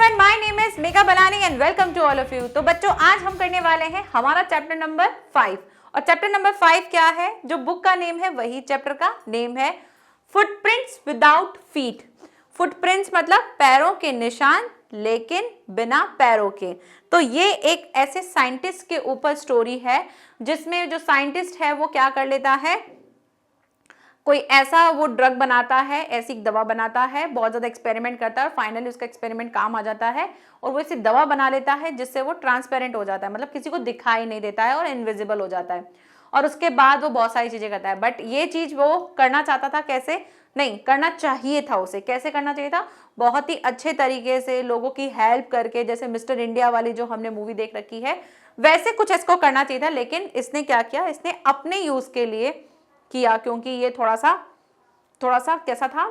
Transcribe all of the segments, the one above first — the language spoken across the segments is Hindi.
Everyone, my name is Megha Balani and welcome to all of you. तो बच्चों, आज हम करने वाले हैं हमारा चैप्टर नंबर 5। और चैप्टर नंबर 5 क्या है? जो बुक का नेम है वही चैप्टर का नेम है, फुटप्रिंट्स विदाउट फीट। फुटप्रिंट्स मतलब पैरों के निशान लेकिन बिना पैरों के। तो ये एक ऐसे साइंटिस्ट के ऊपर स्टोरी है जिसमें जो साइंटिस्ट है वो क्या कर लेता है, कोई ऐसा वो ड्रग बनाता है, ऐसी दवा बनाता है, बहुत ज्यादा एक्सपेरिमेंट करता है और फाइनली उसका एक्सपेरिमेंट काम आ जाता है और वो ऐसी दवा बना लेता है जिससे वो ट्रांसपेरेंट हो जाता है, मतलब किसी को दिखाई नहीं देता है और इनविजिबल हो जाता है। और उसके बाद वो बहुत सारी चीजें करता है, बट ये चीज वो करना चाहता था, कैसे नहीं करना चाहिए था उसे, कैसे करना चाहिए था, बहुत ही अच्छे तरीके से लोगों की हेल्प करके, जैसे मिस्टर इंडिया वाली जो हमने मूवी देख रखी है वैसे कुछ इसको करना चाहिए था। लेकिन इसने क्या किया, इसने अपने यूज के लिए किया, क्योंकि ये थोड़ा सा कैसा था,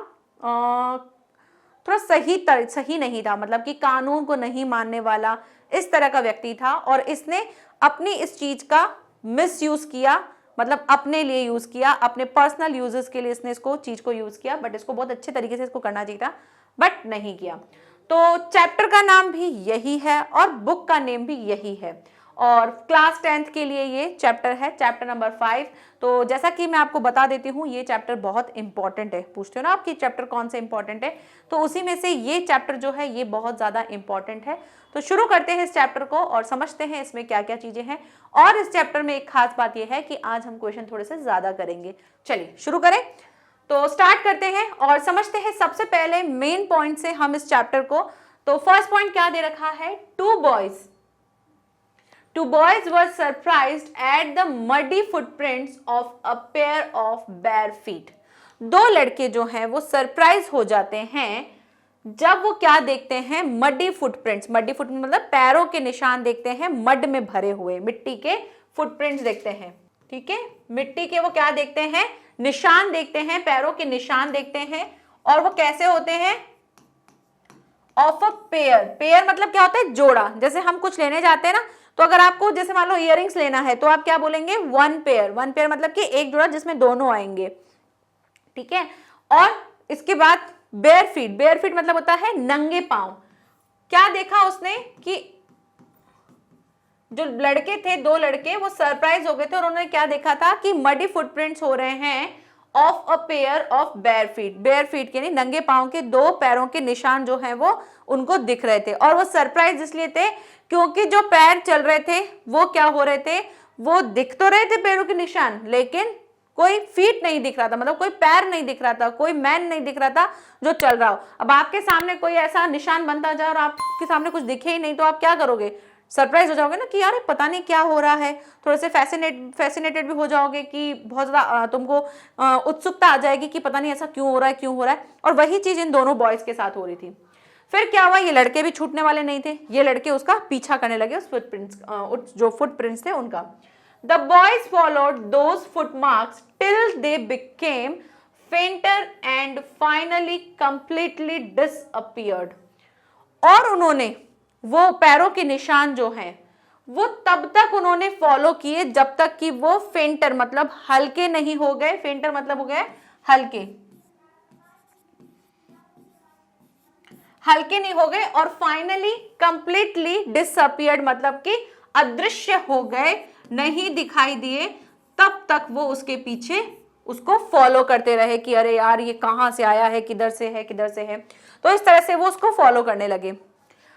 थोड़ा सही नहीं था, मतलब कि कानून को नहीं मानने वाला इस तरह का व्यक्ति था। और इसने अपनी इस चीज का मिस यूज किया, मतलब अपने लिए यूज किया, अपने पर्सनल यूजेस के लिए इसने इसको चीज को यूज किया, बट इसको बहुत अच्छे तरीके से इसको करना चाहिए था बट नहीं किया। तो चैप्टर का नाम भी यही है और बुक का नेम भी यही है और क्लास 10th के लिए ये चैप्टर है, चैप्टर नंबर 5। तो जैसा कि मैं आपको बता देती हूँ, ये चैप्टर बहुत इंपॉर्टेंट है। पूछते हो ना आपकी चैप्टर कौन से इंपॉर्टेंट है, तो उसी में से ये चैप्टर जो है ये बहुत ज्यादा इंपॉर्टेंट है। तो शुरू करते हैं इस चैप्टर को और समझते हैं इसमें क्या क्या चीजें हैं। और इस चैप्टर में एक खास बात यह है कि आज हम क्वेश्चन थोड़े से ज्यादा करेंगे। चलिए शुरू करें, तो स्टार्ट करते हैं और समझते हैं सबसे पहले मेन पॉइंट से हम इस चैप्टर को। तो फर्स्ट पॉइंट क्या दे रखा है, Two boys were surprised at the muddy footprints of a pair of bare feet. दो लड़के जो हैं वो सरप्राइज हो जाते हैं जब वो क्या देखते हैं, मडी फुटप्रिंट्स। मडी फुटप्रिंट मतलब पैरों के निशान देखते हैं, मड में भरे हुए मिट्टी के फुटप्रिंट्स देखते हैं। ठीक है, मिट्टी के वो क्या देखते हैं, निशान देखते हैं, पैरों के निशान देखते हैं। और वो कैसे होते हैं, ऑफ अ पेयर। पेयर मतलब क्या होता है, जोड़ा। जैसे हम कुछ लेने जाते हैं ना, तो अगर आपको जैसे मान लो इयररिंग्स लेना है तो आप क्या बोलेंगे, वन पेयर। वन पेयर मतलब कि एक जोड़ा जिसमें दोनों आएंगे। ठीक है, और इसके बाद बेयर फीट। बेयर फीट मतलब होता है नंगे पांव। क्या देखा उसने कि जो लड़के थे, दो लड़के, वो सरप्राइज हो गए थे और उन्होंने क्या देखा था कि मडी फुटप्रिंट्स हो रहे हैं of a pair of bare feet. Bare feet के नहीं, नंगे पांव के दो पैरों के निशान जो हैं वो उनको दिख रहे थे। और वो सरप्राइज इसलिए थे क्योंकि जो पैर चल रहे थे वो क्या हो रहे थे, वो दिख तो रहे थे पैरों के निशान, लेकिन कोई फीट नहीं दिख रहा था, मतलब कोई पैर नहीं दिख रहा था, कोई मैन नहीं दिख रहा था जो चल रहा हो। अब आपके सामने कोई ऐसा निशान बनता जाए और आपके सामने कुछ दिखे ही नहीं तो आप क्या करोगे, सरप्राइज हो जाओगे ना कि यार पता नहीं क्या हो रहा है। थोड़े से फैसिनेटेड भी हो जाओगे कि बहुत ज्यादा तुमको उत्सुकता आ जाएगी कि पता नहीं ऐसा क्यों हो रहा है। और वही चीज इन दोनों बॉयज के साथ हो रही थी। फिर क्या हुआ, ये लड़के भी छूटने वाले नहीं थे, ये लड़के उसका पीछा करने लगे, उस फुटप्रिंट्स जो फुटप्रिंट्स थे उनका। The boys followed those footmarks till they became फेंटर and finally completely disappeared. और उन्होंने वो पैरों के निशान जो हैं वो तब तक उन्होंने फॉलो किए जब तक कि वो फेंटर मतलब हल्के नहीं हो गए। फेंटर मतलब हो गए हल्के नहीं हो गए और फाइनली कंप्लीटली डिसअपीयर्ड मतलब कि अदृश्य हो गए, नहीं दिखाई दिए। तब तक वो उसके पीछे उसको फॉलो करते रहे कि अरे यार ये कहां से आया है, किधर से है। तो इस तरह से वो उसको फॉलो करने लगे।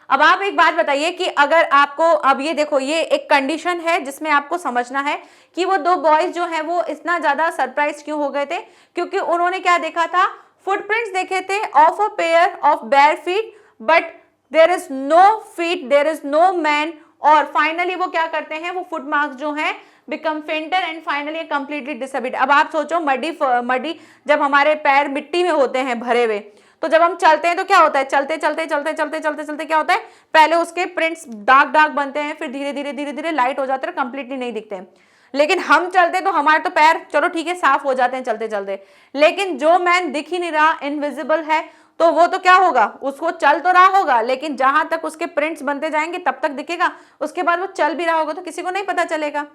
अब आप एक बात बताइए कि अगर आपको, अब ये देखो, ये एक कंडीशन है जिसमें आपको समझना है कि वो दो बॉयज जो हैं वो इतना ज्यादा सरप्राइज क्यों हो गए थे, क्योंकि उन्होंने क्या देखा था, फुटप्रिंट्स देखे थे of a pair of bare feet, but there is no feet, there is no man. और फाइनली वो क्या करते हैं, वो फुट मार्क्स जो हैं become fainter and finally completely disability. अब आप सोचो, मडी जब हमारे पैर मिट्टी में होते हैं भरे हुए, तो जब हम चलते हैं तो क्या होता है, चलते क्या होता है, पहले उसके प्रिंट्स डार्क बनते हैं, फिर धीरे धीरे लाइट हो जाते हैं, कंप्लीटली नहीं दिखते हैं। लेकिन हम चलते तो हमारे तो पैर चलो ठीक है साफ हो जाते हैं चलते, लेकिन जो मैन दिख ही नहीं रहा, इनविजिबल है, तो वो तो क्या होगा, उसको चल तो रहा होगा लेकिन जहां तक उसके प्रिंट्स बनते जाएंगे तब तक दिखेगा, उसके बाद वो चल भी रहा होगा तो किसी को नहीं पता चलेगा।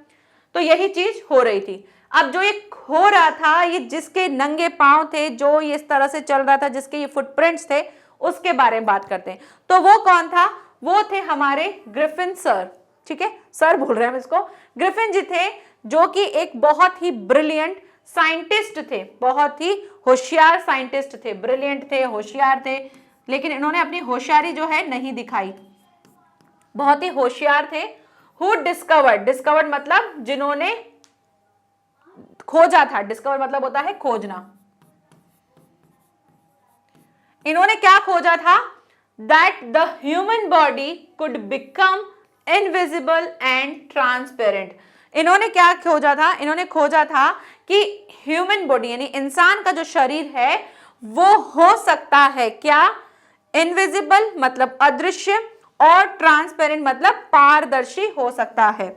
तो यही चीज हो रही थी। अब जो ये हो रहा था, ये जिसके नंगे पांव थे, जो ये इस तरह से चल रहा था, जिसके ये फुटप्रिंट्स थे, उसके बारे में बात करते हैं। तो वो कौन था? वो थे हमारे ग्रिफिन सर, ठीक है, सर बोल रहे हैं हम इसको। ग्रिफिन जी थे जो कि एक बहुत ही ब्रिलियंट साइंटिस्ट थे, बहुत ही होशियार साइंटिस्ट थे, ब्रिलियंट थे, होशियार थे, लेकिन इन्होंने अपनी होशियारी जो है नहीं दिखाई। बहुत ही होशियार थे। हु डिस्कवर्ड, डिस्कवर्ड मतलब जिन्होंने खोजा था, डिस्कवर मतलब होता है खोजना। इन्होंने क्या खोजा था? That the human body could become invisible and transparent. इन्होंने क्या खोजा था? इन्होंने खोजा था कि ह्यूमन बॉडी यानी इंसान का जो शरीर है वो हो सकता है क्या? इनविजिबल मतलब अदृश्य, और ट्रांसपेरेंट मतलब पारदर्शी हो सकता है।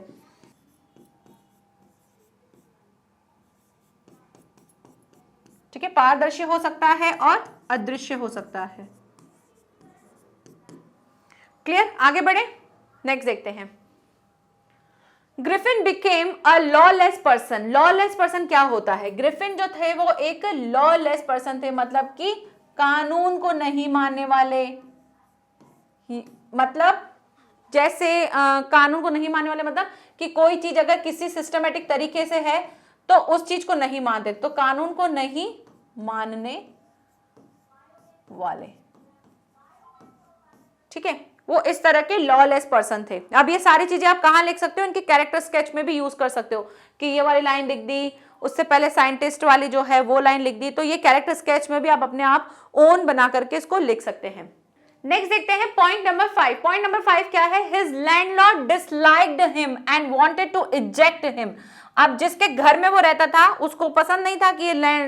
ठीक है, पारदर्शी हो सकता है और अदृश्य हो सकता है। क्लियर? आगे बढ़े, नेक्स्ट देखते हैं। Griffin became a lawless person. Lawless person क्या होता है? ग्रिफिन जो थे वो एक लॉलेस पर्सन थे, मतलब कि कानून को नहीं मानने वाले, मतलब जैसे कानून को नहीं मानने वाले मतलब कि कोई चीज अगर किसी सिस्टमेटिक तरीके से है तो उस चीज को नहीं मानते, तो कानून को नहीं मानने वाले, ठीक है, वो इस तरह के लॉलेस पर्सन थे। अब ये सारी चीजें आप कहां लिख सकते हो? इनके कैरेक्टर स्केच में भी यूज कर सकते हो कि ये वाली लाइन लिख दी, उससे पहले साइंटिस्ट वाली जो है वो लाइन लिख दी, तो ये कैरेक्टर स्केच में भी आप अपने आप ओन बना करके इसको लिख सकते हैं। नेक्स्ट देखते हैं पॉइंट नंबर 5। पॉइंट नंबर 5 क्या है? His landlord disliked him and wanted to eject him. अब जिसके घर में वो रहता था उसको पसंद नहीं था कि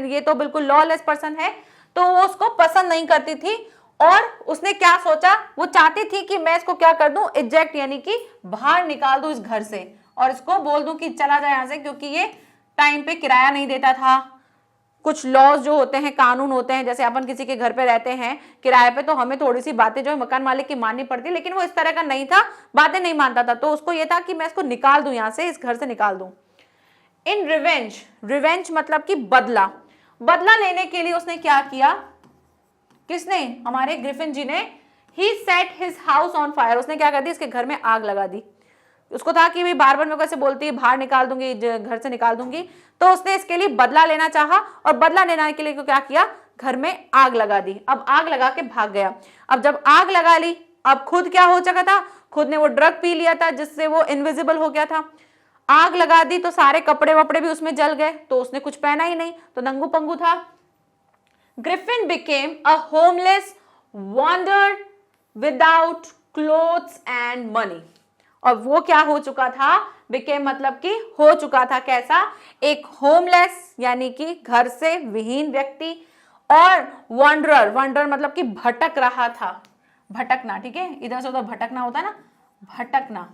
ये तो बिल्कुल लॉलेस पर्सन है, तो वो उसको पसंद नहीं करती थी, और उसने क्या सोचा? वो चाहती थी कि मैं इसको क्या कर दूं? इजेक्ट यानी कि बाहर निकाल दूं इस घर से, और इसको बोल दूं कि चला जाए यहां से, क्योंकि ये टाइम पे किराया नहीं देता था। कुछ लॉज जो होते हैं, कानून होते हैं, जैसे अपन किसी के घर पे रहते हैं किराए पे, तो हमें थोड़ी सी बातें जो है मकान मालिक की माननी पड़ती है, लेकिन वो इस तरह का नहीं था, बातें नहीं मानता था, तो उसको ये था कि मैं इसको निकाल दूं यहां से, इस घर से निकाल दूं। इन रिवेंज, रिवेंज मतलब कि बदला, बदला लेने के लिए उसने क्या किया? किसने? हमारे ग्रिफिन जी ने। He set his house on fire. उसने क्या कर दी? इसके घर में आग लगा दी। उसको था कि भाई बार बार मेरे को ऐसे बोलती है बाहर निकाल दूंगी, घर से निकाल दूंगी, तो उसने इसके लिए बदला लेना चाहा, और बदला लेने के लिए क्या किया? घर में आग लगा दी। अब आग लगा के भाग गया। अब जब आग लगा ली, अब खुद क्या हो चुका था? खुद ने वो ड्रग पी लिया था जिससे वो इनविजिबल हो गया था। आग लगा दी तो सारे कपड़े वपड़े भी उसमें जल गए, तो उसने कुछ पहना ही नहीं, तो नंगू पंगू था। Griffin became a homeless wandered without clothes and money। और वो क्या हो चुका था? बिकेम मतलब कि हो चुका था कैसा? एक होमलेस यानी कि घर से विहीन व्यक्ति, और वंडरर, वंडरर मतलब कि भटक रहा था, भटकना, ठीक है, इधर से उधर भटकना होता है ना, भटकना,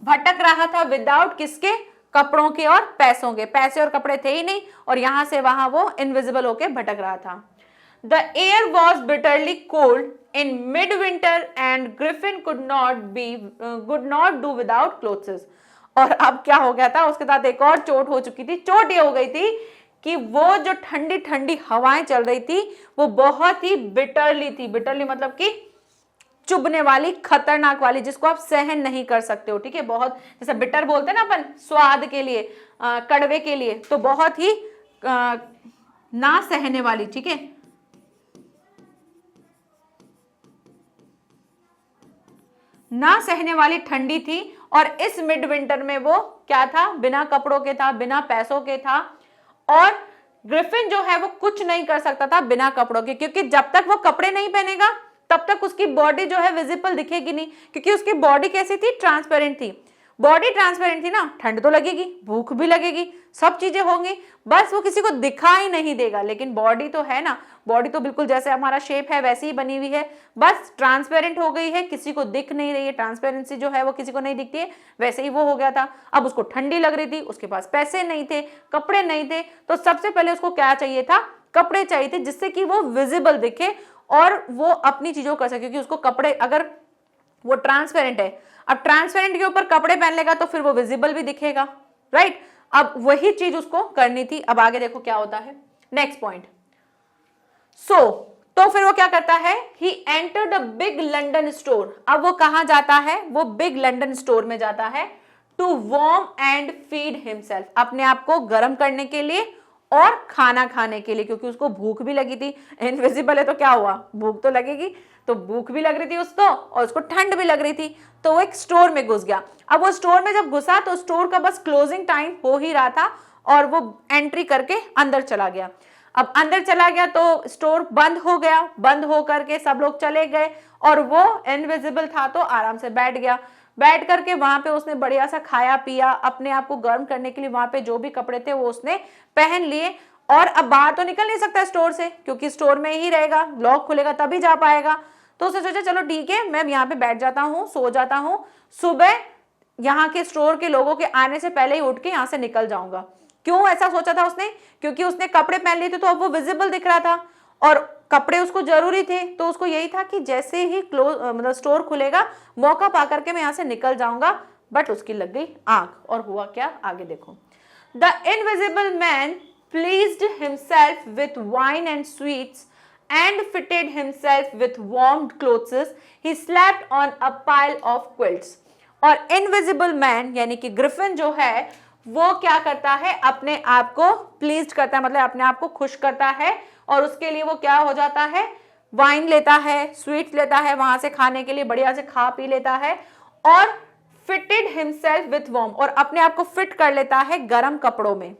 भटक रहा था विदाउट किसके? कपड़ों के और पैसों के। पैसे और कपड़े थे ही नहीं, और यहां से वहां वो इनविजिबल होके भटक रहा था। The air was bitterly cold in mid winter and Griffin could not do without clothes. और अब क्या हो गया था? उसके साथ एक और चोट हो चुकी थी। चोट ये हो गई थी कि वो जो ठंडी ठंडी हवाएं चल रही थी वो बहुत ही बिटरली थी। बिटरली मतलब कि चुभने वाली, खतरनाक वाली, जिसको आप सहन नहीं कर सकते हो, ठीक है, बहुत, जैसे बिटर बोलते हैं ना अपन स्वाद के लिए, कड़वे के लिए, तो बहुत ही ना सहने वाली, ठीक है, ना सहने वाली ठंडी थी। और इस मिड विंटर में वो क्या था? बिना कपड़ों के था, बिना पैसों के था, और ग्रिफिन जो है वो कुछ नहीं कर सकता था बिना कपड़ों के, क्योंकि जब तक वो कपड़े नहीं पहनेगा तब तक उसकी बॉडी जो है विजिबल दिखेगी नहीं, क्योंकि उसकी बॉडी कैसी थी? ट्रांसपेरेंट थी। बॉडी ट्रांसपेरेंट थी ना, ठंड तो लगेगी, भूख भी लगेगी, सब चीजें होंगी, बस वो किसी को दिखाई नहीं देगा। लेकिन बॉडी तो है ना, बॉडी तो बिल्कुल जैसे हमारा शेप है वैसी ही बनी हुई है, बस ट्रांसपेरेंट हो गई है, किसी को दिख नहीं रही है, ट्रांसपेरेंसी जो है वो किसी को नहीं दिखती है, वैसे ही वो हो गया था। अब उसको ठंडी लग रही थी, उसके पास पैसे नहीं थे, कपड़े नहीं थे, तो सबसे पहले उसको क्या चाहिए था? कपड़े चाहिए थे, जिससे कि वो विजिबल दिखे और वो अपनी चीजों कर सके, क्योंकि उसको कपड़े, अगर वो ट्रांसपेरेंट है, अब ट्रांसपेरेंट के ऊपर कपड़े पहन लेगा तो फिर वो विजिबल भी दिखेगा, राइट? अब वही चीज उसको करनी थी। अब आगे देखो क्या होता है, नेक्स्ट पॉइंट। सो तो फिर वो क्या करता है, he entered a big London store. अब वो कहां जाता है, वो बिग लंडन स्टोर में जाता है, to warm and feed himself, अपने आप को गर्म करने के लिए और खाना खाने के लिए, क्योंकि उसको भूख भी लगी थी। इनविजिबल है तो क्या हुआ, भूख तो लगेगी, तो भूख भी लग रही थी उसको और उसको ठंड भी लग रही थी, तो वो एक स्टोर में घुस गया। अब वो स्टोर में जब घुसा तो स्टोर का बस क्लोजिंग टाइम हो ही रहा था और वो एंट्री करके अंदर चला गया। अब अंदर चला गया तो स्टोर बंद हो गया, बंद हो करके सब लोग चले गए और वो इनविजिबल था तो आराम से बैठ गया। बैठ करके वहां पे उसने बढ़िया सा खाया पिया, अपने आप को गर्म करने के लिए वहां पे जो भी कपड़े थे वो उसने पहन लिए, और अब बाहर तो निकल नहीं सकता स्टोर से, क्योंकि स्टोर में ही रहेगा, लॉक खुलेगा तभी जा पाएगा। तो उसने सोचा चलो ठीक है, मैं यहाँ पे बैठ जाता हूँ, सो जाता हूँ, सुबह यहाँ के स्टोर के लोगों के आने से पहले ही उठ के यहाँ से निकल जाऊंगा। क्यों ऐसा सोचा था उसने, क्योंकि उसने कपड़े पहन लिए थे तो अब वो विजिबल दिख रहा था और कपड़े उसको जरूरी थे, तो उसको यही था कि जैसे ही मतलब स्टोर खुलेगा मौका पा करके मैं यहाँ से निकल जाऊंगा। बट उसकी लग गई आंख और हुआ क्या, आगे देखो। The invisible man pleased himself with wine and sweets and fitted himself with warm clothes. He slept on a pile of quilts. और इनविजिबल मैन यानी कि ग्रिफिन जो है वो क्या करता है, अपने आप को प्लीज्ड करता है, मतलब अपने आप को खुश करता है, और उसके लिए वो क्या हो जाता है, वाइन लेता है, स्वीट्स लेता है, वहां से खाने के लिए बढ़िया से खा पी लेता है, और फिटेड हिमसेल्फ विथ वार्म, और अपने आप को फिट कर लेता है गर्म कपड़ों में,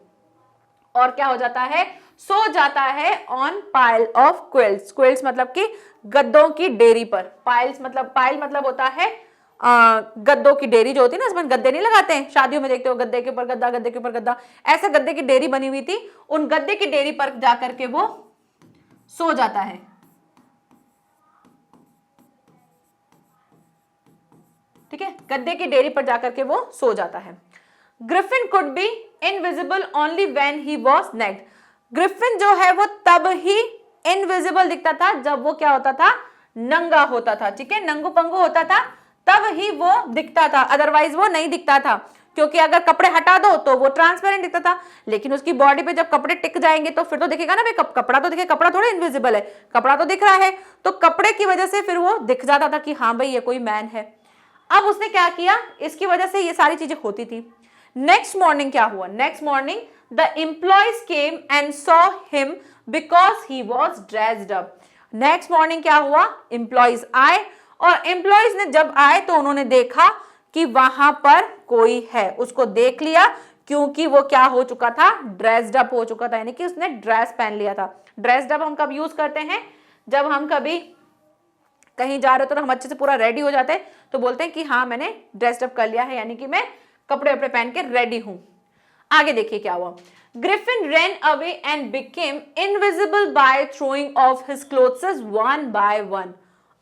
और क्या हो जाता है, सो जाता है on pile of quilts. Quilts मतलब कि गद्दों की डेरी पर। पाइल मतलब होता है गद्दों की डेरी जो होती है ना, इसमें गद्दे नहीं लगाते हैं, शादियों में देखते हो गद्दे के ऊपर गद्दा, गद्दे के ऊपर गद्दा, ऐसे गद्दे की डेरी बनी हुई थी, उन गद्दे की डेरी पर जाकर के वो सो जाता है। ठीक है, गद्दे की डेरी पर जाकर के वो सो जाता है। Griffin could be invisible only when he was naked. Griffin जो है वो तब ही इनविजिबल दिखता था जब वो क्या होता था, नंगा होता था। ठीक है, नंगू पंगू होता था तब ही वो दिखता था, अदरवाइज वो नहीं दिखता था, क्योंकि अगर कपड़े हटा दो तो वो ट्रांसपेरेंट दिखता था। लेकिन उसकी बॉडी पे जब कपड़े टिक जाएंगे तो फिर तो दिखेगा ना भाई, कपड़ा तो दिखे, कपड़ा थोड़ा इनविजिबल है, कपड़ा तो दिख रहा है, तो कपड़े की वजह से फिर वो दिख जाता था कि हाँ भाई ये कोई मैन है। अब उसने क्या किया, इसकी वजह से ये सारी चीजें होती थी। नेक्स्ट मॉर्निंग क्या हुआ, next morning the employees came and saw him because he was dressed up. Next morning क्या हुआ, एम्प्लॉयज आए, और एम्प्लॉयज ने जब आए तो उन्होंने देखा कि वहां पर कोई है, उसको देख लिया क्योंकि वो क्या हो चुका था, ड्रेस्ड अप हो चुका था, यानी कि उसने ड्रेस पहन लिया था। ड्रेस्ड अप हम कब यूज करते हैं, जब हम कभी कहीं जा रहे हो तो हम अच्छे से पूरा रेडी हो जाते हैं तो बोलते हैं कि हाँ मैंने ड्रेस्ड अप कर लिया है, यानी कि मैं कपड़े वपड़े पहन के रेडी हूं। आगे देखिए क्या हुआ। Griffin ran away and became invisible by throwing off his clothes one by one.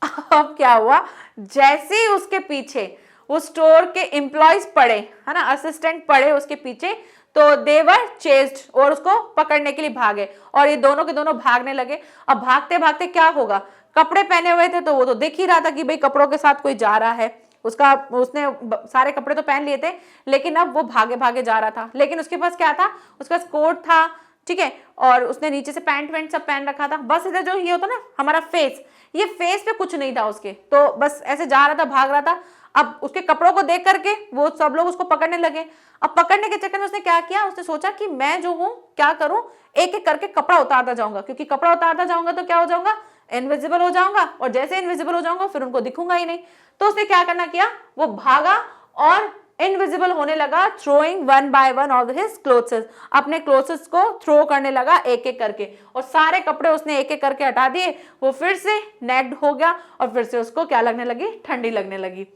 अब क्या हुआ, जैसे ही उसके पीछे वो स्टोर के एम्प्लॉयज पड़े, है ना, असिस्टेंट पड़े उसके पीछे, तो दे वर चेस्ड, और उसको पकड़ने के लिए भागे, और ये दोनों के दोनों भागने लगे। अब भागते भागते क्या होगा, कपड़े पहने हुए थे तो वो तो दिख ही रहा था कि भाई कपड़ों के साथ कोई जा रहा है, उसने सारे कपड़े तो पहन लिए थे, लेकिन अब वो भागे भागे जा रहा था। लेकिन उसके पास क्या था, उसका कोट था, ठीक है, और उसने नीचे से पैंट वैंट सब पहन रखा था। बस इधर जो ये होता ना हमारा फेस, ये फेस पे कुछ नहीं था उसके, तो बस ऐसे जा रहा था, भाग रहा था। अब उसके कपड़ों को देख करके वो सब लोग उसको पकड़ने लगे। अब पकड़ने के चक्कर में उसने क्या किया, उसने सोचा कि मैं जो हूँ क्या करूं, एक एक करके कपड़ा उतारता जाऊंगा, क्योंकि कपड़ा उतारता जाऊंगा तो क्या हो जाऊंगा, इनविजिबल हो जाऊंगा, और जैसे इनविजिबल हो जाऊंगा फिर उनको दिखूंगा ही नहीं। तो उसने क्या करना किया, वो भागा और इनविजिबल होने लगा, throwing one by one of his clothes, अपने क्लोथ्स को थ्रो करने लगा एक एक करके, और सारे कपड़े उसने एक एक करके हटा दिए। वो फिर से नेक्ड हो गया और फिर से उसको क्या लगने लगी, ठंडी लगने लगी।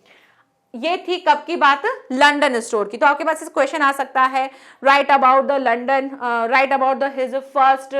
ये थी कब की बात, लंदन स्टोर की। तो आपके पास इस क्वेश्चन आ सकता है, right about the London, right about the his first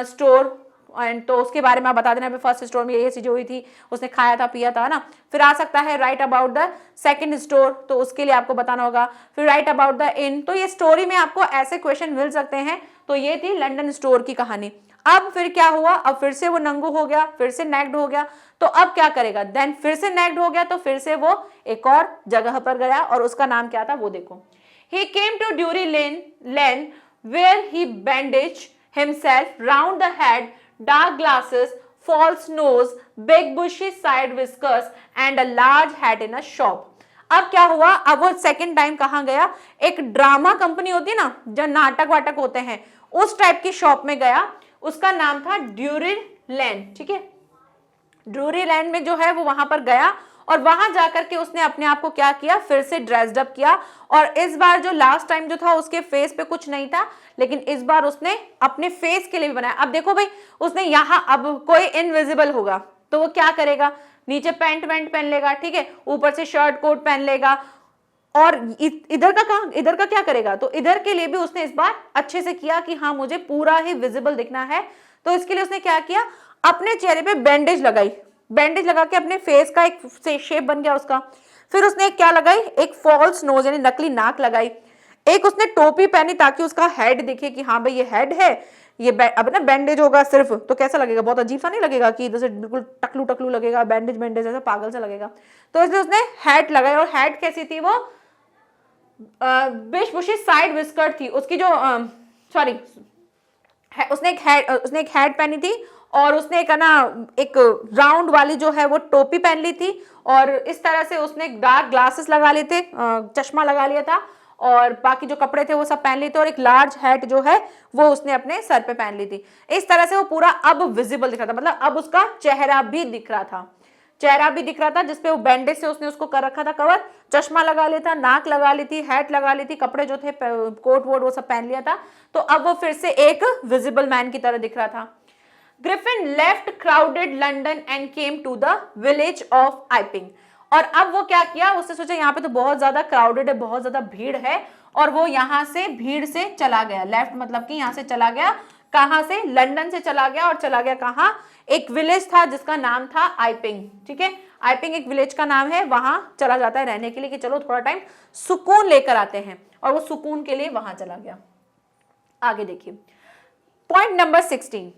store, and तो उसके बारे में आप बता देना, फर्स्ट स्टोर में ये चीजें हुई थी, उसने खाया था पिया था ना। फिर आ सकता है right about the second store, तो उसके लिए आपको बताना होगा। फिर राइट अबाउट द इन, तो ये स्टोरी में आपको ऐसे क्वेश्चन मिल सकते हैं। तो ये थी लंदन स्टोर की कहानी। अब फिर क्या हुआ, अब फिर से वो नंगू हो गया, फिर से नेक्ड हो गया, तो अब क्या करेगा, देन फिर से नेक्ड हो गया, तो फिर से वो एक और जगह पर गया, और उसका नाम क्या था वो देखो। He came to Drury Lane where he bandage himself round the head, dark glasses false nose, big bushy side whiskers and a large hat in a shop. अब क्या हुआ, अब वो सेकंड टाइम कहाँ गया, एक ड्रामा कंपनी होती है ना, जो नाटक वाटक होते हैं, उस टाइप की शॉप में गया। उसका नाम था ड्यूरी लैंड, ठीक है। ड्यूरी लैंड में जो है वो वहां पर गया और वहां जाकर के उसने अपने आप को क्या किया, फिर से ड्रेस्ड अप किया। और इस बार जो लास्ट टाइम जो था उसके फेस पे कुछ नहीं था, लेकिन इस बार उसने अपने फेस के लिए भी बनाया। अब देखो भाई, उसने यहाँ, अब कोई इनविजिबल होगा तो वो क्या करेगा, नीचे पैंट वैंट पहन लेगा, ठीक है, ऊपर से शर्ट कोट पहन लेगा। और इधर का क्या करेगा, तो इधर के लिए भी उसने इस बार अच्छे से किया कि हाँ मुझे पूरा ही विजिबल दिखना है। तो इसके लिए उसने क्या किया, अपने चेहरे पे बैंडेज लगाई, बैंडेज लगा के अपने फेस का एक शेप बन गया उसका। फिर उसने क्या लगाई, एक फॉल्स नोज यानी नकली नाक लगाई। एक उसने टोपी पहनी ताकि उसका हेड दिखे कि हाँ भाई ये हेड है, ये अब ना बैंडेज होगा सिर्फ तो कैसा लगेगा, बहुत अजीब सा नहीं लगेगा कि इधर से बिल्कुल टकलू टकलू लगेगा, बैंडेज बैंडेज ऐसा पागल सा लगेगा। तो इसलिए उसने हैट लगाई। और हैट कैसी थी, वो बिग बुशी साइड विस्कर थी उसकी, जो सॉरी उसने एक हैट पहनी थी और उसने एक राउंड वाली जो है वो टोपी पहन ली थी। और इस तरह से उसने डार्क ग्लासेस लगा लिए थे, चश्मा लगा लिया था और बाकी जो कपड़े थे वो सब पहन लिए थे। और एक लार्ज हैट जो है वो उसने अपने सर पे पहन ली थी। इस तरह से वो पूरा अब विजिबल दिख रहा था, मतलब अब उसका चेहरा भी दिख रहा था, चेहरा भी दिख रहा था, जिसपे वो बैंडेज से उसने उसको कर रखा था कवर। चश्मा लगा लिया था, नाक लगा ली थी, हैट लगा ली थी, कपड़े जो थे कोट वोट वो सब पहन लिया था। तो अब वो फिर से एक विजिबल मैन की तरह दिख रहा था। Griffin left crowded London and came to the village of Iping. और अब वो क्या किया, उसने सोचा यहाँ पे तो बहुत ज्यादा क्राउडेड है, बहुत ज्यादा भीड़ है, और वो यहाँ से भीड़ से चला गया। लेफ्ट मतलब कि यहाँ से चला गया, कहां से, लंदन से चला गया। और चला गया कहां, एक विलेज था जिसका नाम था आइपिंग, ठीक है। आइपिंग एक विलेज का नाम है, वहां चला जाता है रहने के लिए कि चलो थोड़ा टाइम सुकून लेकर आते हैं, और वो सुकून के लिए वहां चला गया। आगे देखिए पॉइंट नंबर 16।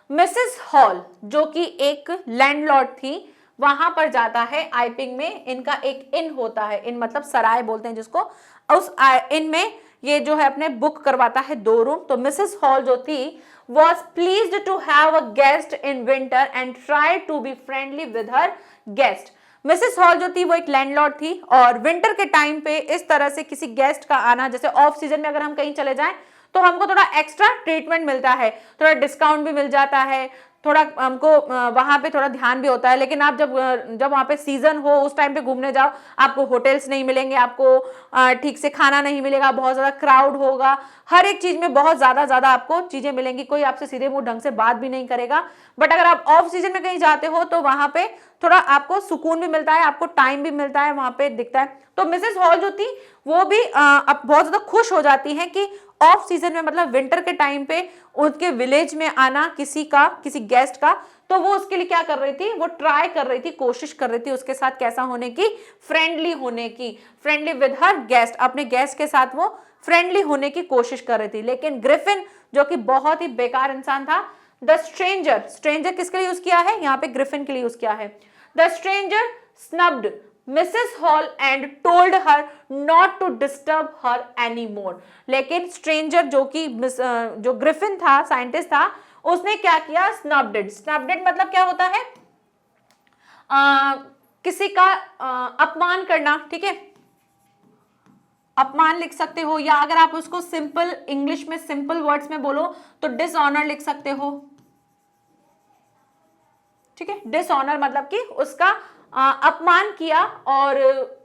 मिसेस हॉल जो कि एक लैंडलॉर्ड थी, वहां पर जाता है आइपिंग में। इनका एक इन होता है, इन मतलब सराय बोलते हैं जिसको। उस इन में ये जो है अपने बुक करवाता है 2 रूम। तो मिसेस हॉल जो थी was pleased to have a guest in winter and tried to be friendly with her guest. Mrs hall जो थी वो एक लैंडलॉर्ड थी, और विंटर के टाइम पे इस तरह से किसी गेस्ट का आना, जैसे ऑफ सीजन में अगर हम कहीं चले जाएं तो हमको थोड़ा एक्स्ट्रा ट्रीटमेंट मिलता है, थोड़ा डिस्काउंट भी मिल जाता है, थोड़ा हमको वहां पे थोड़ा ध्यान भी होता है। लेकिन आप जब वहां पे सीजन हो उस टाइम पे घूमने जाओ, आपको होटल्स नहीं मिलेंगे, आपको ठीक से खाना नहीं मिलेगा, बहुत ज्यादा क्राउड होगा, हर एक चीज में बहुत ज्यादा आपको चीजें मिलेंगी, कोई आपसे सीधे मुंह ढंग से बात भी नहीं करेगा। बट अगर आप ऑफ सीजन में कहीं जाते हो तो वहां पे थोड़ा आपको सुकून भी मिलता है, आपको टाइम भी मिलता है, वहां पे दिखता है। तो मिसेस हॉल जो थी वो भी अब बहुत ज्यादा खुश हो जाती है कि ऑफ सीजन में, मतलब विंटर के टाइम पे उनके विलेज में आना किसी गेस्ट का। तो वो उसके लिए क्या कर रही थी, वो ट्राई कर रही थी, कोशिश कर रही थी उसके साथ कैसा होने की, फ्रेंडली होने की, फ्रेंडली विद हर गेस्ट, अपने गेस्ट के साथ वो फ्रेंडली होने की कोशिश कर रही थी। लेकिन ग्रिफिन जो कि बहुत ही बेकार इंसान था, द स्ट्रेंजर किसके लिए यूज किया है, यहाँ पे ग्रिफिन के लिए यूज किया है। The stranger snubbed Mrs Hall and told her not to disturb her any more. लेकिन स्ट्रेंजर जो कि जो ग्रिफिन था, साइंटिस्ट था, उसने क्या किया, स्नब्डेड मतलब क्या होता है, किसी का अपमान करना, ठीक है, अपमान लिख सकते हो, या अगर आप उसको सिंपल इंग्लिश में सिंपल वर्ड्स में बोलो तो डिसऑनर लिख सकते हो, ठीक है। डिसऑनर मतलब कि उसका अपमान किया और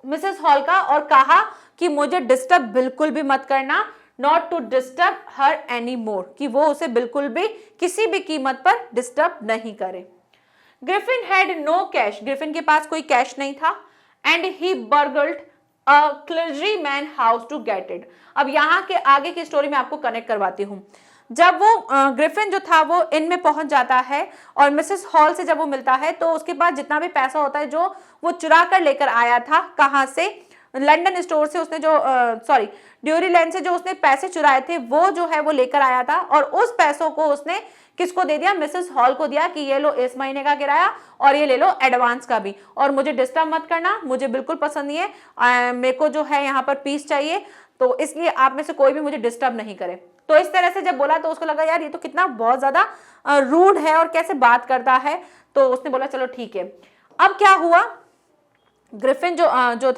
मिसेस हॉल का, और कहा कि मुझे डिस्टर्ब बिल्कुल भी मत करना, not to disturb her any more, कि वो उसे बिल्कुल भी किसी भी कीमत पर डिस्टर्ब नहीं करे। Griffin had no cash, Griffin के पास कोई कैश नहीं था, and he burgled a clergyman house to get it. अब यहाँ के आगे की स्टोरी में आपको कनेक्ट करवाती हूँ। जब वो ग्रिफिन जो था वो इन में पहुंच जाता है और मिसेस हॉल से जब वो मिलता है तो उसके पास जितना भी पैसा होता है जो वो चुरा कर लेकर आया था, कहां से, लंदन स्टोर से उसने जो ड्यूरी लैंड से जो उसने पैसे चुराए थे वो जो है वो लेकर आया था, और उस पैसों को उसने किसको दे दिया, मिसेस हॉल को दिया कि ये लो इस महीने का किराया और ये ले लो एडवांस का भी, और मुझे डिस्टर्ब मत करना, मुझे बिल्कुल पसंद नहीं है, मेरे को जो है यहाँ पर पीस चाहिए, तो इसलिए आप में से कोई भी मुझे डिस्टर्ब नहीं करे। तो इस तरह से जब बोला तो उसको लगा यार ये तो कितना बहुत ज्यादा रूड है और कैसे बात करता है। तो उसने बोला चलो ठीक है। अब क्या हुआ, ग्रिफिन जो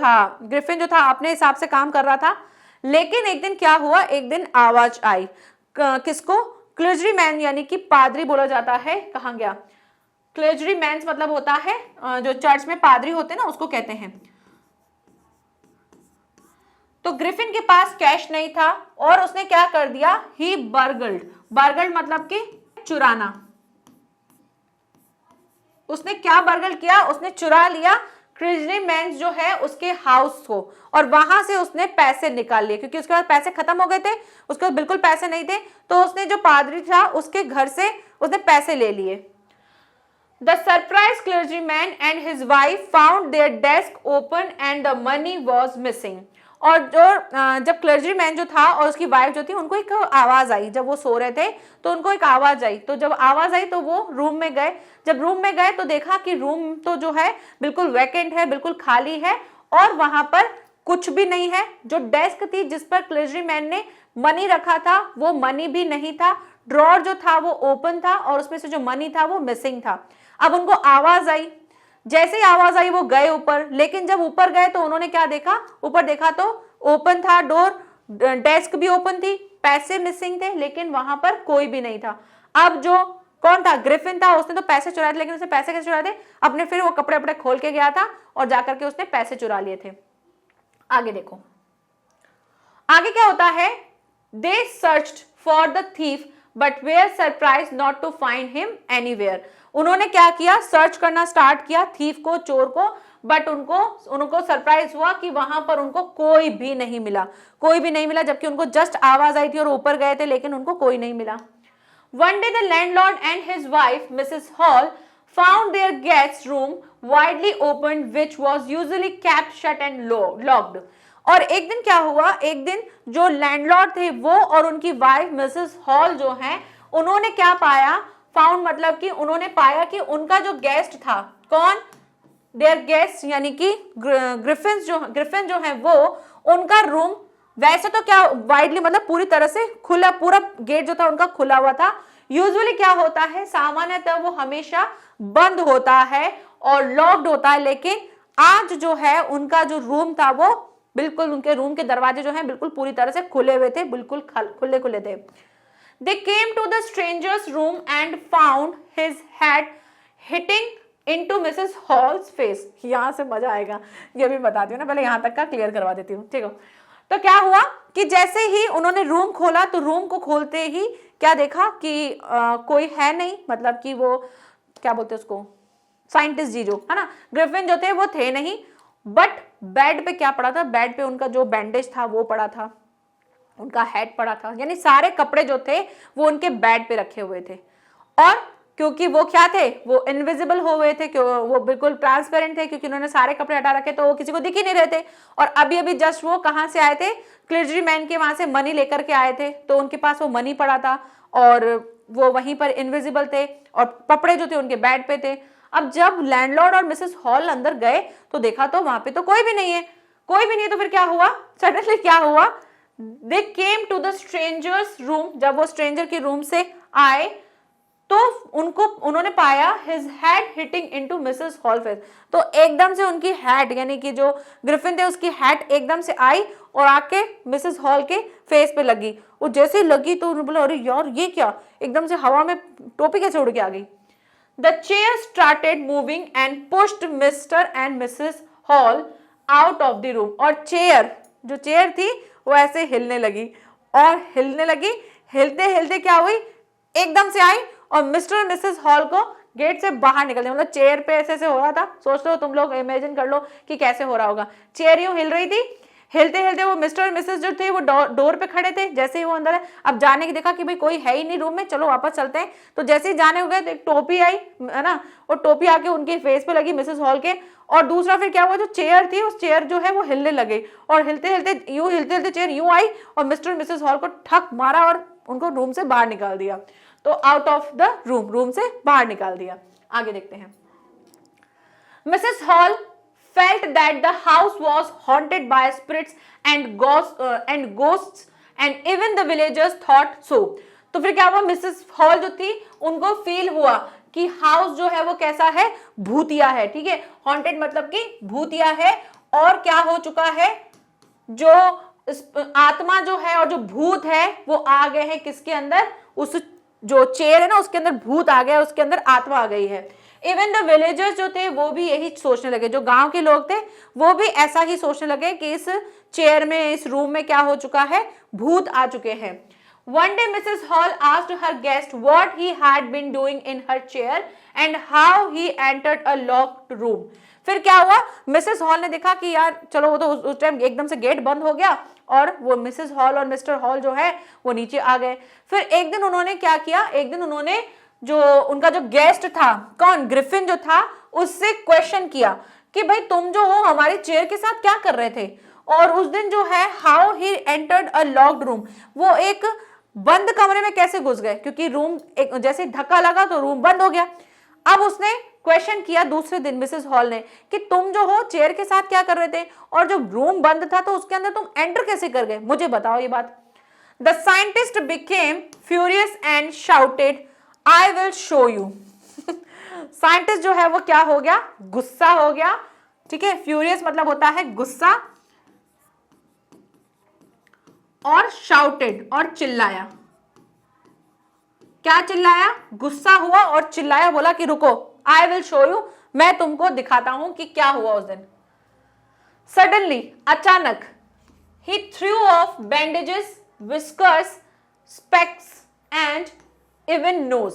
था अपने हिसाब से काम कर रहा था, लेकिन एक दिन क्या हुआ, एक दिन आवाज आई। किसको? क्लर्जीमैन यानी कि पादरी बोला जाता है। कहाँ गया? क्लर्जीमैन मतलब होता है जो चर्च में पादरी होते हैं ना, उसको कहते हैं। तो ग्रिफिन के पास कैश नहीं था और उसने क्या कर दिया, ही बर्गल्ड मतलब कि चुराना। उसने क्या बर्गल किया, उसने चुरा लिया क्लर्जीमैन जो है उसके हाउस को, और वहां से उसने पैसे निकाल लिए, क्योंकि उसके पास पैसे खत्म हो गए थे, उसके पास बिल्कुल पैसे नहीं थे। तो उसने जो पादरी था उसके घर से उसने पैसे ले लिए। The surprised clergyman and his wife found their desk open and the money was missing. और जब क्लर्जीमैन जो था और उसकी वाइफ जो थी, उनको एक आवाज आई। जब वो सो रहे थे तो उनको एक आवाज आई, तो जब आवाज आई तो वो रूम में गए। जब रूम में गए तो देखा कि रूम तो जो है बिल्कुल वैकेंट है, बिल्कुल खाली है, और वहां पर कुछ भी नहीं है। जो डेस्क थी जिस पर क्लर्जीमैन ने मनी रखा था वो मनी भी नहीं था। ड्रॉर जो था वो ओपन था और उसमें से जो मनी था वो मिसिंग था। अब उनको आवाज आई, जैसे ही आवाज आई वो गए ऊपर, लेकिन जब ऊपर गए तो उन्होंने क्या देखा, ऊपर देखा तो ओपन था डोर, डेस्क भी ओपन थी, पैसे मिसिंग थे, लेकिन वहां पर कोई भी नहीं था। अब जो कौन था, ग्रिफिन था, उसने तो पैसे चुराए थे, लेकिन उसने पैसे कैसे चुराए थे, अपने फिर वो कपड़े वपड़े खोल के गया था और जाकर के उसने पैसे चुरा लिए थे। आगे देखो, आगे क्या होता है, they searched for the thief but were surprise not to find him anywhere. उन्होंने क्या किया, सर्च करना स्टार्ट किया थीफ को, चोर को, बट उनको सरप्राइज हुआ कि वहां पर उनको कोई भी नहीं मिला, जबकि उनको जस्ट आवाज आई थी और ऊपर गए थे, लेकिन उनको कोई नहीं मिला। One day the landlord and his wife, Mrs. Hall, found their guest room widely opened, which was usually kept shut and locked. और एक दिन क्या हुआ, एक दिन जो लैंडलॉर्ड थे वो और उनकी वाइफ मिसेस हॉल जो है, उन्होंने क्या पाया, फाउंड मतलब कि उन्होंने पाया कि उनका जो गेस्ट था, कौन, देयर गेस्ट यानी कि ग्रिफिन जो है वो, उनका रूम वैसे तो क्या वाइडली मतलब पूरी तरह से खुला, पूरा गेट जो था उनका खुला हुआ था। यूजुअली क्या होता है, सामान्यतः वो हमेशा बंद होता है और लॉक्ड होता है, लेकिन आज जो है उनका जो रूम था वो बिल्कुल, उनके रूम के दरवाजे जो हैं बिल्कुल पूरी तरह से खुले हुए थे, बिल्कुल खुले थे। They came to the stranger's room and found his hat hitting into Mrs. Hall's face. यहाँ से मजा आएगा, ये भी बताती हूँ ना, पहले यहाँ तक का क्लियर करवा देती हूँ, ठीक है। तो क्या हुआ कि जैसे ही उन्होंने रूम खोला तो रूम को खोलते ही क्या देखा कि कोई है नहीं, मतलब कि वो क्या बोलते हैं उसको, साइंटिस्ट जी जो है ना, ग्रिफिन जो थे वो थे नहीं। बट बेड पे क्या पड़ा था, बेड पे उनका जो बैंडेज था वो पड़ा था, उनका हेड पड़ा था, यानी सारे कपड़े जो थे वो उनके बेड पे रखे हुए थे। और क्योंकि वो क्या थे, वो इनविजिबल हो गए थे, वो बिल्कुल ट्रांसपेरेंट थे, क्योंकि उन्होंने सारे कपड़े हटा रखे तो वो किसी को दिख ही नहीं रहे थे। और अभी अभी जस्ट वो कहाँ से आए थे, क्लर्जीमैन के वहां से मनी लेकर के आए थे, तो उनके पास वो मनी पड़ा था और वो वहीं पर इनविजिबल थे और कपड़े जो थे उनके बेड पे थे। अब जब लैंडलॉर्ड और मिसेस हॉल अंदर गए तो देखा तो वहां पे तो कोई भी नहीं है, तो फिर क्या हुआ, सडनली क्या हुआ, they came to the stranger's room. जब वो स्ट्रेंजर के रूम से आए तो उन्होंने पाया his head hitting into Mrs Hall face. तो एकदम से उनकी हेड यानी कि जो ग्रिफिन थे उसकी हेड एकदम से आई और आके मिसेस हॉल के फेस पे लगी। वो जैसे लगी तो उन्होंने बोला, अरे यार ये क्या, एकदम से हवा में टोपी कैसे उड़ के आ गई। The chair started moving and pushed Mr. and Mrs. Hall out of the room. और जो चेयर थी वो ऐसे हिलने लगी और हिलते हिलते क्या हुई, एकदम से आई और मिस्टर और मिसेस हॉल को गेट से बाहर निकल दिया। मतलब चेयर पे ऐसे हो रहा था, सोच लो तुम लोग, इमेजिन कर लो कि कैसे हो रहा होगा। चेयर यूं हिल रही थी, हिलते हिलते वो मिस्टर और मिसेस जो थे वो डोर पे खड़े थे। जैसे ही वो अंदर है, अब जाने की देखा कि भाई कोई है ही नहीं रूम में, चलो वापस चलते हैं। तो जैसे ही जाने हो गए तो एक टोपी आई है ना, और टोपी आके उनके फेस पे लगी मिसेस हॉल के। और दूसरा फिर क्या हुआ, जो चेयर थी उस चेयर जो है वो हिलने लगे और हिलते हिलते चेयर यूं आई और मिस्टर और मिसेस हॉल को ठक मारा और उनको रूम से बाहर निकाल दिया। तो आउट ऑफ द रूम से बाहर निकाल दिया। आगे देखते हैं। Mrs hall felt that the house was haunted by spirits and ghosts and even the villagers thought so. तो फिर क्या हुआ, मिसेस हॉल जो थी उनको फील हुआ कि हाउस जो है वो कैसा है, भूतिया है, ठीक है, हॉन्टेड मतलब कि भूतिया है, और क्या हो चुका है, जो आत्मा जो है और जो भूत है वो आ गए हैं किसके अंदर, उस जो चेयर है ना उसके अंदर भूत आ गया, उसके अंदर आत्मा आ गई है। इवन द विलेजर्स जो थे वो भी यही सोचने लगे, जो गांव के लोग थे वो भी ऐसा ही सोचने लगे कि इस चेयर में, इस रूम में क्या हो चुका है, भूत आ चुके हैं। One day Mrs. Hall asked her guest what he had been doing in her chair and how he entered a locked room. फिर क्या हुआ, मिसेस हॉल ने देखा कि यार चलो वो तो उस टाइम एकदम से गेट बंद हो गया और वो मिसेस हॉल और मिस्टर हॉल जो है वो नीचे आ गए। फिर एक दिन उन्होंने क्या किया, एक दिन उन्होंने जो उनका जो गेस्ट था, कौन, ग्रिफिन जो था, उससे क्वेश्चन किया कि भाई तुम जो हो हमारी चेयर के साथ क्या कर रहे थे। और उस दिन जो है how he entered a locked room, वो एक बंद कमरे में कैसे घुस गए, क्योंकि रूम एक जैसे धक्का लगा तो रूम बंद हो गया। अब उसने क्वेश्चन किया दूसरे दिन मिसेस हॉल ने कि तुम जो हो चेयर के साथ क्या कर रहे थे, और जो रूम बंद था तो उसके अंदर तुम एंटर कैसे कर गए, मुझे बताओ ये बात। The scientist became furious and shouted I will show you. Scientist जो है वो क्या हो गया, गुस्सा हो गया, ठीक है, फ्यूरियस मतलब होता है गुस्सा, और शाउटेड और चिल्लाया। क्या चिल्लाया, गुस्सा हुआ और चिल्लाया, बोला कि रुको, आई विल शो यू, मैं तुमको दिखाता हूं कि क्या हुआ उस दिन। सडनली, अचानक, ही threw off bandages, whiskers, specs and even nose,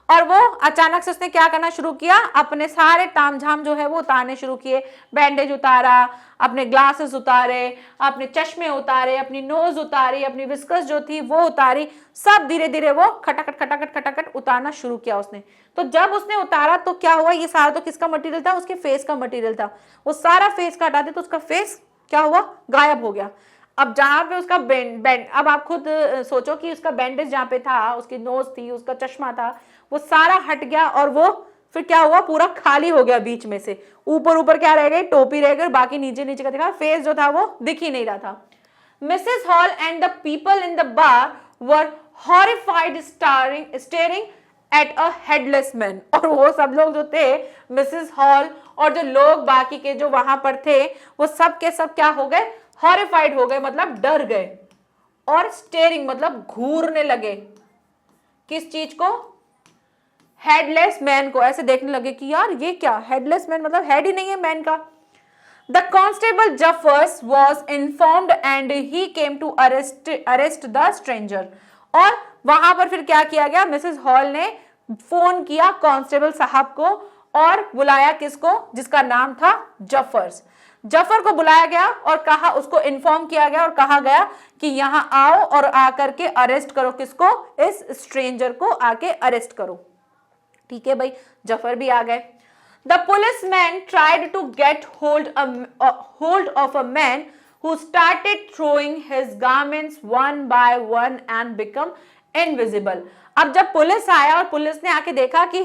और वो अचानक से उसने क्या करना शुरू किया, अपने सारे तामझाम जो है वो उतारने शुरू किए। बैंडेज उतारा, अपने ग्लासेस उतारे, अपने चश्मे उतारे, अपनी नोज उतारी, अपनी विस्कस जो थी वो उतारी, सब धीरे धीरे वो खटाखट खटाखट खटाखट उतारना शुरू किया उसने। तो जब उसने उतारा तो क्या हुआ, ये सारा तो किसका मटेरियल था, उसके फेस का मटेरियल था। वो सारा फेस का हटा दे तो उसका फेस क्या हुआ, गायब हो गया। अब जहां पे उसका बैंड, अब आप खुद सोचो कि उसका बैंडेज जहां पे था, उसकी नोज थी, उसका चश्मा था, वो सारा हट गया, और वो फिर क्या हुआ, पूरा खाली हो गया बीच में से। ऊपर ऊपर क्या रह गई, टोपी रह गई, बाकी नीचे नीचे का दिखा, फेस जो था वो दिख ही नहीं रहा था। Mrs Hall and the people in the bar were horrified staring at a headless man, और वो सब लोग जो थे, मिसेस हॉल और जो लोग बाकी के जो वहां पर थे, वो सब के सब क्या हो गए, हॉरिफाइड हो गए, मतलब डर गए, और स्टेरिंग मतलब घूरने लगे, किस चीज को, हेडलेस मैन को, ऐसे देखने लगे कि यार ये क्या, हेडलेस मैन मतलब हेड ही नहीं है मैन का। The constable Jaffers was informed and he came to arrest the stranger, और वहां पर फिर क्या किया गया, मिसेस हॉल ने फोन किया कांस्टेबल साहब को और बुलाया किसको, जिसका नाम था जफर्स। जफर को बुलाया गया और कहा, उसको इन्फॉर्म किया गया और कहा गया कि यहां आओ और आकर के अरेस्ट करो किसको, इस स्ट्रेंजर को आके अरेस्ट करो। ठीक है भाई, जफर भी आ गए। The policeman tried to get hold of a man who started throwing his garments one by one and become invisible। अब जब पुलिस आया और पुलिस ने आके देखा कि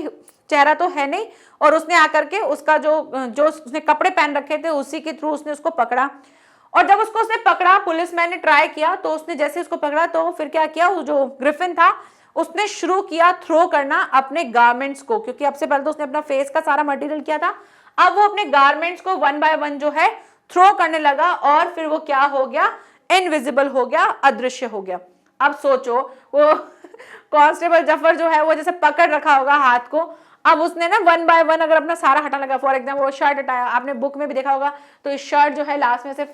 चेहरा तो है नहीं, और उसने आकर के उसका जो उसने कपड़े पहन रखे थे उसी के थ्रू उसने उसको पकड़ा, और जब उसको उसने पकड़ा, पुलिसमैन ने ट्राई किया, तो उसने जैसे उसको पकड़ा तो फिर क्या किया, जो ग्रिफिन था उसने शुरू किया थ्रो करना अपने गारमेंट्स को, क्योंकि अब से पहले तो उसने अपना फेस का सारा मटेरियल किया था, अब वो अपने गारमेंट्स को वन बाय वन जो है थ्रो करने लगा, और फिर वो क्या हो गया, इनविजिबल हो गया, अदृश्य हो गया। अब सोचो वो कांस्टेबल जफर जो है वो जैसे पकड़ रखा होगा हाथ को, अब उसने ना वन बाय वन अगर अपना सारा हटाने लगा, फॉर एग्जाम्पल वो शर्ट हटाया, आपने बुक में भी देखा होगा, तो इस शर्ट जो है लास्ट में से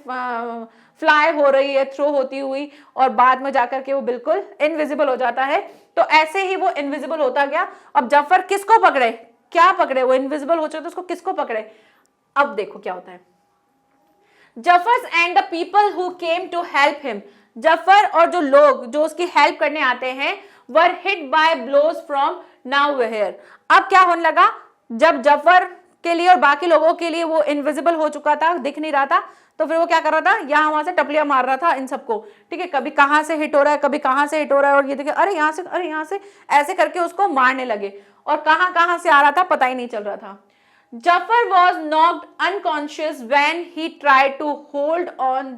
फ्लाई हो रही है, थ्रो होती हुई, और बाद में जाकर के वो बिल्कुल इनविजिबल हो जाता है। तो ऐसे ही वो इनविजिबल होता गया। अब जफर किसको पकड़े, क्या पकड़े, वो इनविजिबल हो चुके तो उसको किसको पकड़े। अब देखो क्या होता है, Jaffers and the people who came to help him, Jaffer और जो लोग जो उसकी हेल्प करने आते हैं, were hit by blows from nowhere. अब क्या होने लगा, जब जफर के लिए और बाकी लोगों के लिए वो इनविजिबल हो चुका था, दिख नहीं रहा था, तो फिर वो क्या कर रहा था, यहाँ वहां से टपलियां मार रहा था इन सबको, ठीक है, कभी कहां से हिट हो रहा है, कभी कहां से हिट हो रहा है, और ये देखिए अरे यहाँ से, अरे यहाँ से, ऐसे करके उसको मारने लगे, और कहां कहां से आ रहा था पता ही नहीं चल रहा था। Jafar was knocked unconscious when he tried to hold on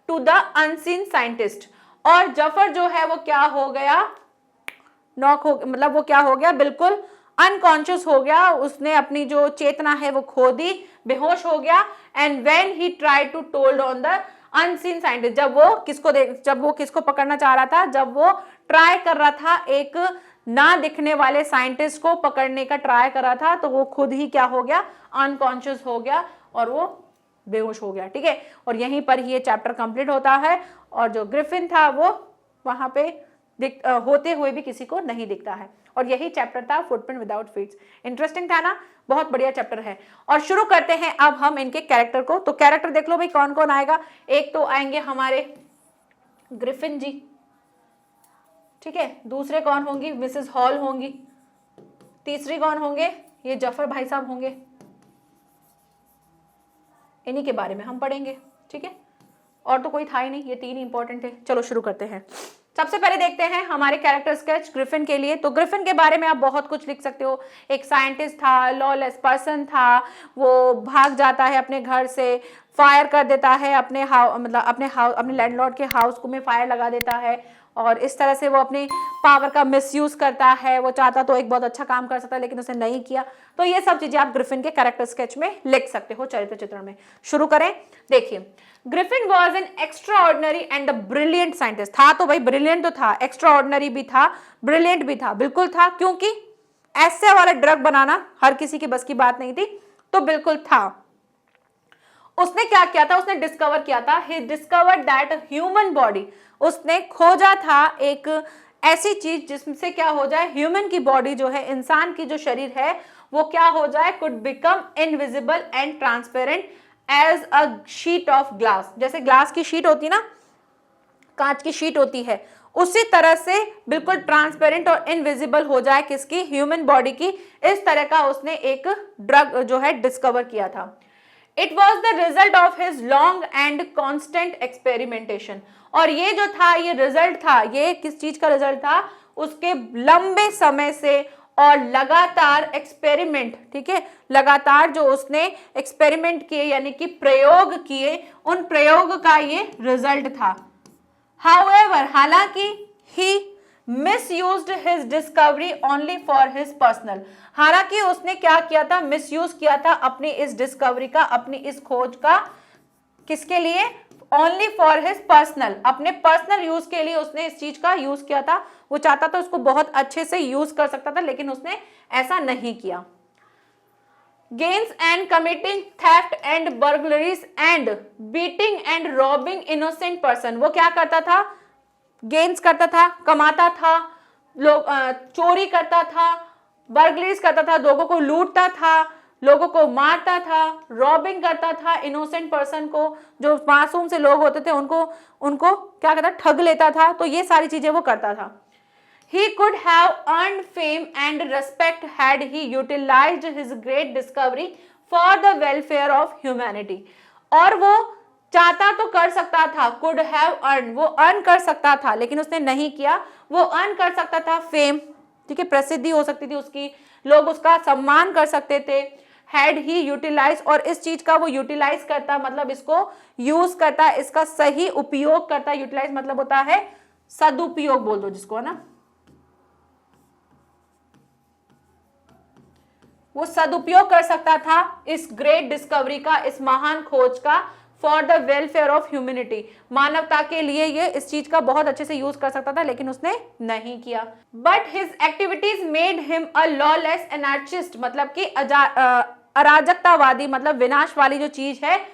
to the unseen scientist, और जफर जो है वो क्या हो गया, नॉक हो, मतलब वो क्या हो गया, बिल्कुल अनकॉन्शियस हो गया, उसने अपनी जो चेतना है वो खो दी, बेहोश हो गया। And when he try to told on the unseen scientist, जब वो किसको पकड़ना चाह रहा था, जब वो ट्राई कर रहा था एक ना दिखने वाले साइंटिस्ट को पकड़ने का ट्राई कर रहा था, तो वो खुद ही क्या हो गया, अनकॉन्शियस हो गया और वो बेहोश हो गया। ठीक है, और यहीं पर ही ये चैप्टर कंप्लीट होता है और जो ग्रिफिन था वो वहां पे होते हुए भी किसी को नहीं दिखता है। और यही चैप्टर था फुटप्रिंट विदाउट फीट्स। इंटरेस्टिंग था ना, बहुत बढ़िया चैप्टर है। और शुरू करते हैं अब हम इनके कैरेक्टर को। तो कैरेक्टर देख लो भाई कौन कौन आएगा। एक तो आएंगे हमारे ग्रिफिन जी, ठीक है, दूसरे कौन होंगी, मिसेस हॉल होंगी, तीसरी कौन होंगे, ये जफर भाई साहब होंगे, इन्हीं के बारे में हम पढ़ेंगे। ठीक है, और तो कोई था ही नहीं, ये तीन इंपॉर्टेंट है। चलो शुरू करते हैं। सबसे पहले देखते हैं हमारे कैरेक्टर स्केच ग्रिफिन के लिए। तो ग्रिफिन के बारे में आप बहुत कुछ लिख सकते हो। एक साइंटिस्ट था, लॉलेस पर्सन था, वो भाग जाता है अपने घर से, फायर कर देता है अपने अपने लैंडलॉर्ड के हाउस को में फायर लगा देता है और इस तरह से वो अपनी पावर का मिसयूज करता है। वो चाहता तो एक बहुत अच्छा काम कर सकता है लेकिन उसने नहीं किया। तो ये सब चीजें आप ग्रिफिन के कैरेक्टर स्केच में लिख सकते हो चरित्र चित्रण में। शुरू करें। देखिए, Griffin was an extra ordinary and brilliant scientist. था तो भाई ब्रिलियंट तो था, एक्स्ट्रा ऑर्डिनरी भी था, ब्रिलियंट भी था, बिल्कुल था, क्योंकि ऐसे वाला ड्रग बनाना हर किसी की बस की बात नहीं थी, तो बिल्कुल था। उसने क्या किया था, उसने डिस्कवर किया था, he discovered that human body, उसने खोजा था एक ऐसी चीज जिससे क्या हो जाए, ह्यूमन की बॉडी जो है, इंसान की जो शरीर है वो क्या हो जाए, could become invisible and transparent as a sheet of glass. जैसे ग्लास की शीट होती ना, कांच की शीट होती है, उसी तरह से बिल्कुल ट्रांसपेरेंट और इनविजिबल हो जाए किसकी, ह्यूमन बॉडी की। इस तरह का उसने एक ड्रग जो है डिस्कवर किया था। It was the result of his long and constant experimentation. और ये जो था, ये रिजल्ट था, ये किस चीज का रिजल्ट था, उसके लंबे समय से और लगातार एक्सपेरिमेंट, ठीक है, लगातार जो उसने एक्सपेरिमेंट किए यानी कि प्रयोग किए, उन प्रयोग का ये रिजल्ट था। हाउएवर, हालांकि he misused his discovery only for his personal, हालांकि उसने क्या किया था, मिसयूज किया था अपनी इस डिस्कवरी का, अपनी इस खोज का, किसके लिए, ओनली फॉर हिज पर्सनल, अपने पर्सनल यूज के लिए उसने इस चीज का यूज किया था। वो चाहता था उसको बहुत अच्छे से यूज कर सकता था लेकिन उसने ऐसा नहीं किया। Gains and committing theft and burglaries and beating and robbing innocent person, वो क्या करता था, गेन्स करता था, कमाता था, लोग चोरी करता था, बर्गलरीज करता था, लोगों को लूटता था, लोगों को मारता था, रॉबिंग करता था, इनोसेंट पर्सन को, जो मासूम से लोग होते थे उनको क्या करता, ठग लेता था। तो ये सारी चीजें वो करता था। He could have earned fame and respect had he utilized his great discovery for the welfare of humanity. और वो चाहता तो कर सकता था, could have earned, वो अर्न कर सकता था लेकिन उसने नहीं किया। वो अर्न कर सकता था फेम, ठीक है, प्रसिद्धि हो सकती थी उसकी, लोग उसका सम्मान कर सकते थे। Had he utilized, और इस चीज का वो यूटिलाइज करता, मतलब इसको यूज करता, इसका सही उपयोग करता। यूटिलाइज मतलब होता है सदुपयोग, बोल दो जिसको, है ना, वो सदुपयोग कर सकता था इस ग्रेट डिस्कवरी का, इस महान खोज का, for the welfare of humanity, मानवता के लिए ये इस चीज का बहुत अच्छे से यूज कर सकता था लेकिन उसने नहीं किया। But his activities made him a lawless anarchist, मतलब कि अराजकतावादी, मतलब विनाश वाली जो चीज है,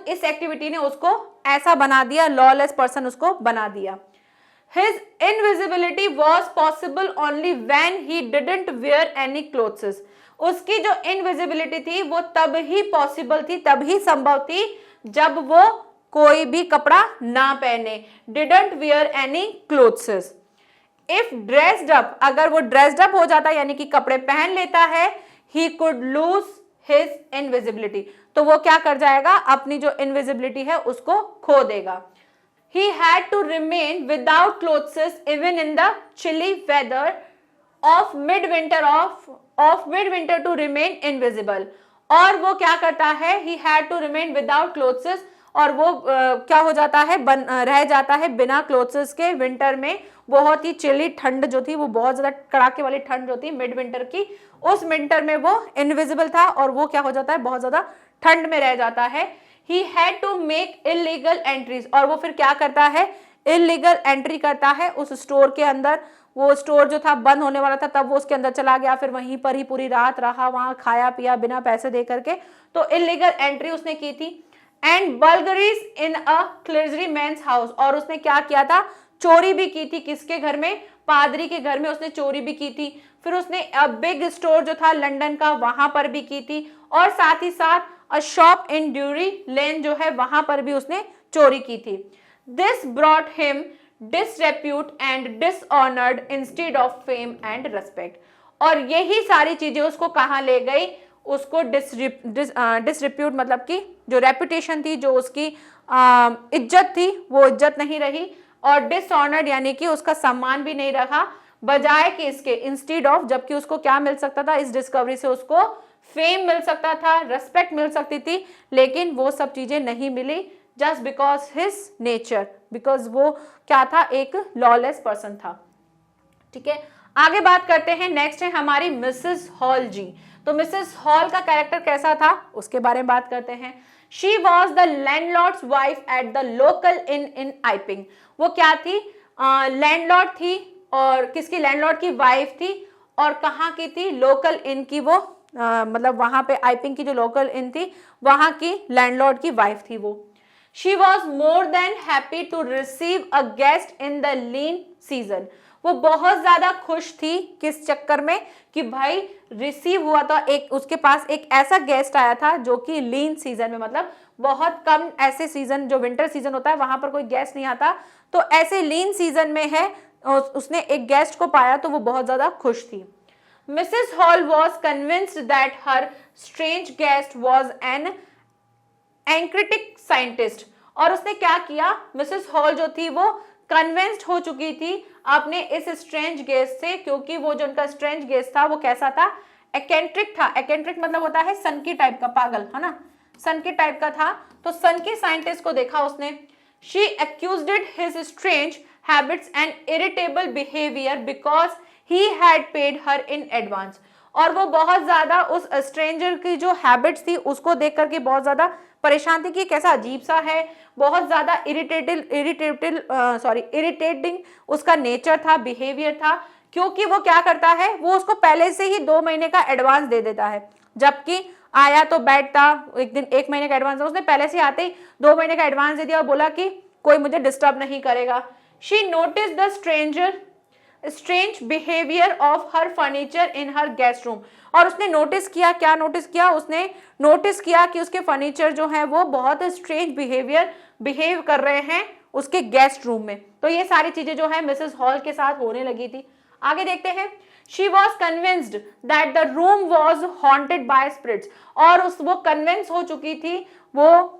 इस एक्टिविटी ने उसको ऐसा बना दिया, लॉलेस पर्सन उसको बना दिया। His invisibility was possible only when he didn't wear any clothes. उसकी जो इनविजिबिलिटी थी वो तब ही पॉसिबल थी, तब ही संभव थी जब वो कोई भी कपड़ा ना पहने। Didn't wear any clothes. If dressed up, अगर वो dressed up हो जाता यानी कि कपड़े पहन लेता है, he could lose his invisibility. तो वो क्या कर जाएगा, अपनी जो इनविजिबिलिटी है उसको खो देगा। He had to remain without clothes even in the chilly weather of midwinter to remain invisible. और वो क्या करता है, he had to remain without clothes, और वो क्या हो जाता है, रह जाता है बिना क्लोथ्स के विंटर में। बहुत ही चिली ठंड जो थी, वो बहुत ज्यादा कड़ाके वाली ठंड जो थी मिड विंटर की, उस विंटर में वो इनविजिबल था और वो क्या हो जाता है, बहुत ज्यादा ठंड में रह जाता है। He had to make illegal entries, और वो फिर क्या करता है, इलीगल एंट्री करता है उस स्टोर के अंदर। वो स्टोर जो था बंद होने वाला था, तब वो उसके अंदर चला गया, फिर वहीं पर ही पूरी रात रहा, वहां खाया पिया बिना पैसे दे करके, तो इलीगल एंट्री उसने की थी। And burglaries in a clergyman's house, और उसने क्या किया था, चोरी भी की थी। किसके घर में, पादरी के घर में उसने चोरी भी की थी। फिर उसने बिग स्टोर जो था लंदन का, वहां पर भी की थी, और साथ ही साथ अ शॉप इन ड्यूरी लेन जो है वहां पर भी उसने चोरी की थी। This brought him disrepute and dishonoured instead of fame and respect, और यही सारी चीजें उसको कहाँ ले गई, उसको डिसरिप्यूट मतलब कि जो रेपुटेशन थी, जो उसकी इज्जत थी, वो इज्जत नहीं रही, और डिसऑनर्ड यानी कि उसका सम्मान भी नहीं रहा, बजाय कि इसके, इंस्टेड ऑफ, जबकि उसको क्या मिल सकता था, इस डिस्कवरी से उसको फेम मिल सकता था, रेस्पेक्ट मिल सकती थी, लेकिन वो सब चीजें नहीं मिली, just because his nature, because वो क्या था, एक लॉलेस पर्सन था। ठीक है, आगे बात करते हैं। नेक्स्ट है हमारी मिसेस हॉल जी। तो मिसेस हॉल का कैरेक्टर कैसा था, उसके बारे में बात करते हैं। She was the landlord's wife at the local inn Iping. वो क्या थी, लैंडलॉर्ड थी, और किसकी, लैंडलॉर्ड की वाइफ थी, और कहाँ की थी, लोकल इन की, वो मतलब वहां पे आइपिंग की जो लोकल इन थी वहां की लैंडलॉर्ड की वाइफ थी वो। She was more than happy to receive a guest in the lean season. वो बहुत ज्यादा खुश थी, किस चक्कर में, कि भाई रिसीव हुआ था, एक उसके पास एक ऐसा गेस्ट आया था जो कि लीन सीजन में, मतलब बहुत कम ऐसे सीजन, जो विंटर सीजन होता है वहां पर कोई गेस्ट नहीं आता, तो ऐसे लीन सीजन में है, उसने एक गेस्ट को पाया, तो वो बहुत ज्यादा खुश थी। Mrs Hall was convinced that her strange guest was an एंक्रिटिक साइंटिस्ट, और उसने क्या किया, मिसेस हॉल जो थी वो कन्विंस्ड हो चुकी थी अपने इस स्ट्रेंज गेस्ट से, क्योंकि वो जो उनका स्ट्रेंज गेस्ट था वो कैसा था, एकेंट्रिक था। एकेंट्रिक मतलब होता है सन की टाइप का, पागल, है ना, सन की टाइप का था, तो सन की साइंटिस्ट को देखा उसने। She accused his strange habits and irritable behaviour because he had paid her in advance, और वो बहुत ज्यादा उस स्ट्रेंजर की जो हैबिट्स थी उसको देख करके बहुत ज्यादा परेशान थी कि कैसा अजीब सा है, बहुत ज्यादा इरिटेटिंग उसका नेचर था, बिहेवियर था, क्योंकि वो क्या करता है, वो उसको पहले से ही 2 महीने का एडवांस दे देता है, जबकि आया तो बैठता, एक दिन 1 महीने का एडवांस, उसने पहले से आते ही 2 महीने का एडवांस दे दिया और बोला कि कोई मुझे डिस्टर्ब नहीं करेगा। She notice the strange behaviour of her furniture in her guest room, और उसने नोटिस किया, क्या नोटिस किया, उसने नोटिस किया कि उसके फर्नीचर जो है वो बहुत स्ट्रेंज बिहेव कर रहे हैं उसके गेस्ट रूम में। तो ये सारी चीजें जो है मिसेस हॉल के साथ होने लगी थी। आगे देखते हैं। She was convinced that the room was haunted by spirits, और वो कन्विंस हो चुकी थी, वो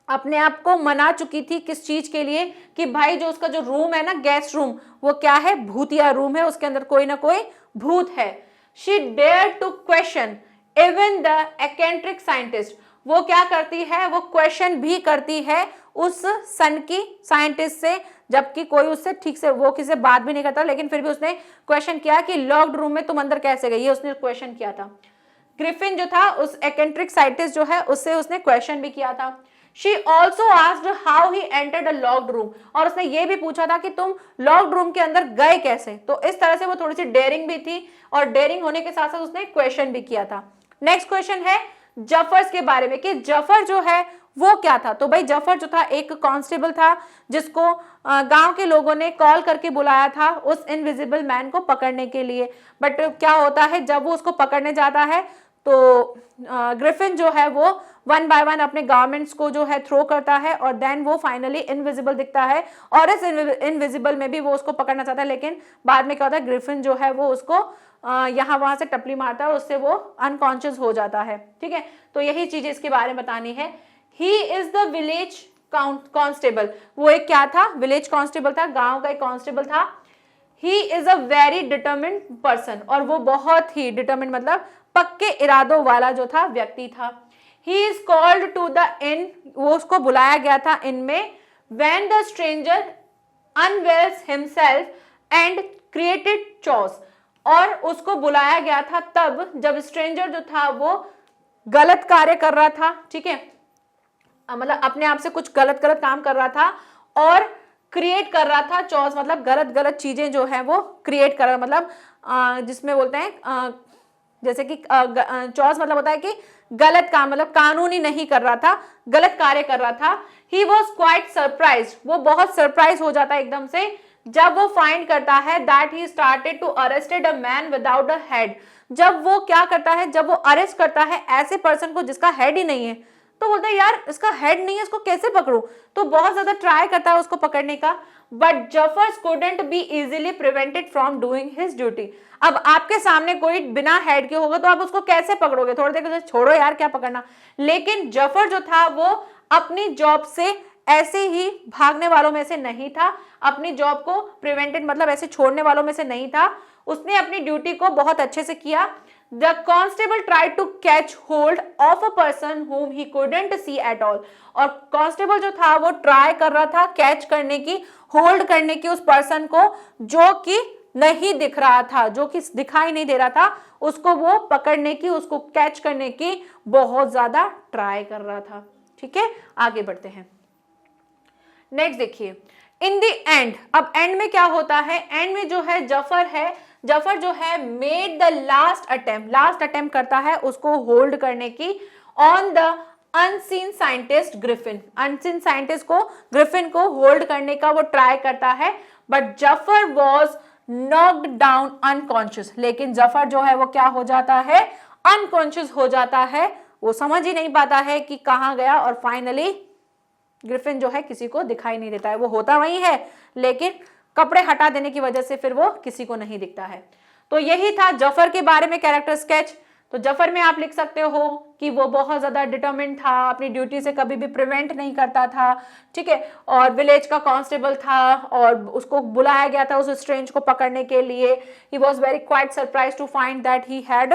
अपने आप को मना चुकी थी, किस चीज के लिए, कि भाई जो उसका जो रूम है ना, गेस्ट रूम, वो क्या है, भूतिया रूम है, उसके अंदर कोई ना कोई भूत है। She dare to question even the eccentric scientist, वो क्या करती है, वो क्वेश्चन भी करती है उस सन की साइंटिस्ट से, जबकि कोई उससे ठीक से वो किसी से बात भी नहीं करता, लेकिन फिर भी उसने क्वेश्चन किया कि लॉक्ड रूम में तुम अंदर कैसे गई, ये उसने क्वेश्चन किया था। ग्रिफिन जो था, उस एकेंट्रिक साइंटिस्ट जो है, उससे उसने क्वेश्चन भी किया था। She also asked how he entered a locked room, और उसने ये भी पूछा था कि तुम लॉक्ड रूम के अंदर गए कैसे। तो इस तरह से वो थोड़ी सी डेयरिंग भी थी, और डेयरिंग होने के साथ साथ उसने क्वेश्चन भी किया था। नेक्स्ट क्वेश्चन है जफर्स के बारे में, कि जफर जो है वो क्या था। तो भाई जफर जो था एक कांस्टेबल था, जिसको गांव के लोगों ने कॉल करके बुलाया था उस इनविजिबल मैन को पकड़ने के लिए। बट क्या होता है, जब वो उसको पकड़ने जाता है तो ग्रिफिन जो है वो 1 बाय 1 अपने गारमेंट्स को जो है थ्रो करता है, और देन वो फाइनली इनविजिबल दिखता है, और इस इनविजिबल में भी वो उसको पकड़ना चाहता है, लेकिन बाद में क्या होता है, ग्रिफिन जो है वो उसको यहाँ वहां से टपली मारता है और उससे वो अनकॉन्शियस हो जाता है। ठीक है, तो यही चीज इसके बारे में बतानी है। He is the village constable, वो एक क्या था, विलेज कांस्टेबल था, गांव का एक कांस्टेबल था। He is a very determined person, और वो बहुत ही डिटर्मिन्ड मतलब पक्के इरादों वाला जो था व्यक्ति था। He is called to the inn, वो उसको बुलाया गया था इन में, when the stranger unveils himself and created chaos, और उसको बुलाया गया था तब जब स्ट्रेंजर जो था वो गलत कार्य कर रहा था, ठीक है, मतलब अपने आप से कुछ गलत गलत काम कर रहा था और क्रिएट कर रहा था चॉस, मतलब गलत गलत चीजें जो है वो क्रिएट कर रहा, मतलब जिसमें बोलते हैं जैसे कि चॉस मतलब होता है कि गलत काम, मतलब कानूनी नहीं कर रहा था, गलत कार्य कर रहा था। ही वॉज क्वाइट सरप्राइज, वो बहुत सरप्राइज हो जाता है एकदम से जब वो फाइंड करता है that he started to arrested a man without a head, जब वो क्या करता है, जब वो अरेस्ट करता है ऐसे पर्सन को जिसका हेड ही नहीं है, तो बोलता है यार इसका हेड नहीं है, इसको कैसे पकड़ूं, तो बहुत ज्यादा ट्राई करता है उसको पकड़ने का, but Jaffers couldn't be easily prevented from doing his duty. अब आपके सामने कोई बिना हेड के होगा तो आप उसको कैसे पकड़ोगे, थोड़ी देर छोड़ो यार क्या पकड़ना, लेकिन जफर जो था वो अपनी जॉब से ऐसे ही भागने वालों में से नहीं था, अपनी जॉब को प्रिवेंटेड मतलब ऐसे छोड़ने वालों में से नहीं था, उसने अपनी ड्यूटी को बहुत अच्छे से किया। The constable tried to catch hold of a person whom he couldn't see at all, और कांस्टेबल जो था वो ट्राई कर रहा था कैच करने की, होल्ड करने की उस पर्सन को जो कि नहीं दिख रहा था, जो कि दिखाई नहीं दे रहा था, उसको वो पकड़ने की, उसको कैच करने की बहुत ज्यादा ट्राई कर रहा था। ठीक है, आगे बढ़ते हैं। नेक्स्ट देखिए, इन द एंड, अब एंड में क्या होता है, एंड में जो है जफर जो है मेड द लास्ट अटेम्प्ट करता है उसको होल्ड करने की on the unseen scientist Griffin, unseen scientist को ग्रिफिन को होल्ड करने का वो ट्राई करता है, but Zafar was knocked down unconscious, लेकिन जफर जो है वो क्या हो जाता है, अनकॉन्शियस हो जाता है, वो समझ ही नहीं पाता है कि कहां गया, और फाइनली ग्रिफिन जो है किसी को दिखाई नहीं देता है, वो होता वही है लेकिन कपड़े हटा देने की वजह से फिर वो किसी को नहीं दिखता है। तो यही था जफर के बारे में कैरेक्टर स्केच। तो जफर में आप लिख सकते हो कि वो बहुत ज्यादा डिटरमिन्ड था, अपनी ड्यूटी से कभी भी प्रिवेंट नहीं करता था, ठीक है, और विलेज का कांस्टेबल था और उसको बुलाया गया था उस स्ट्रेंज को पकड़ने के लिए। He was very quite surprise to find that he had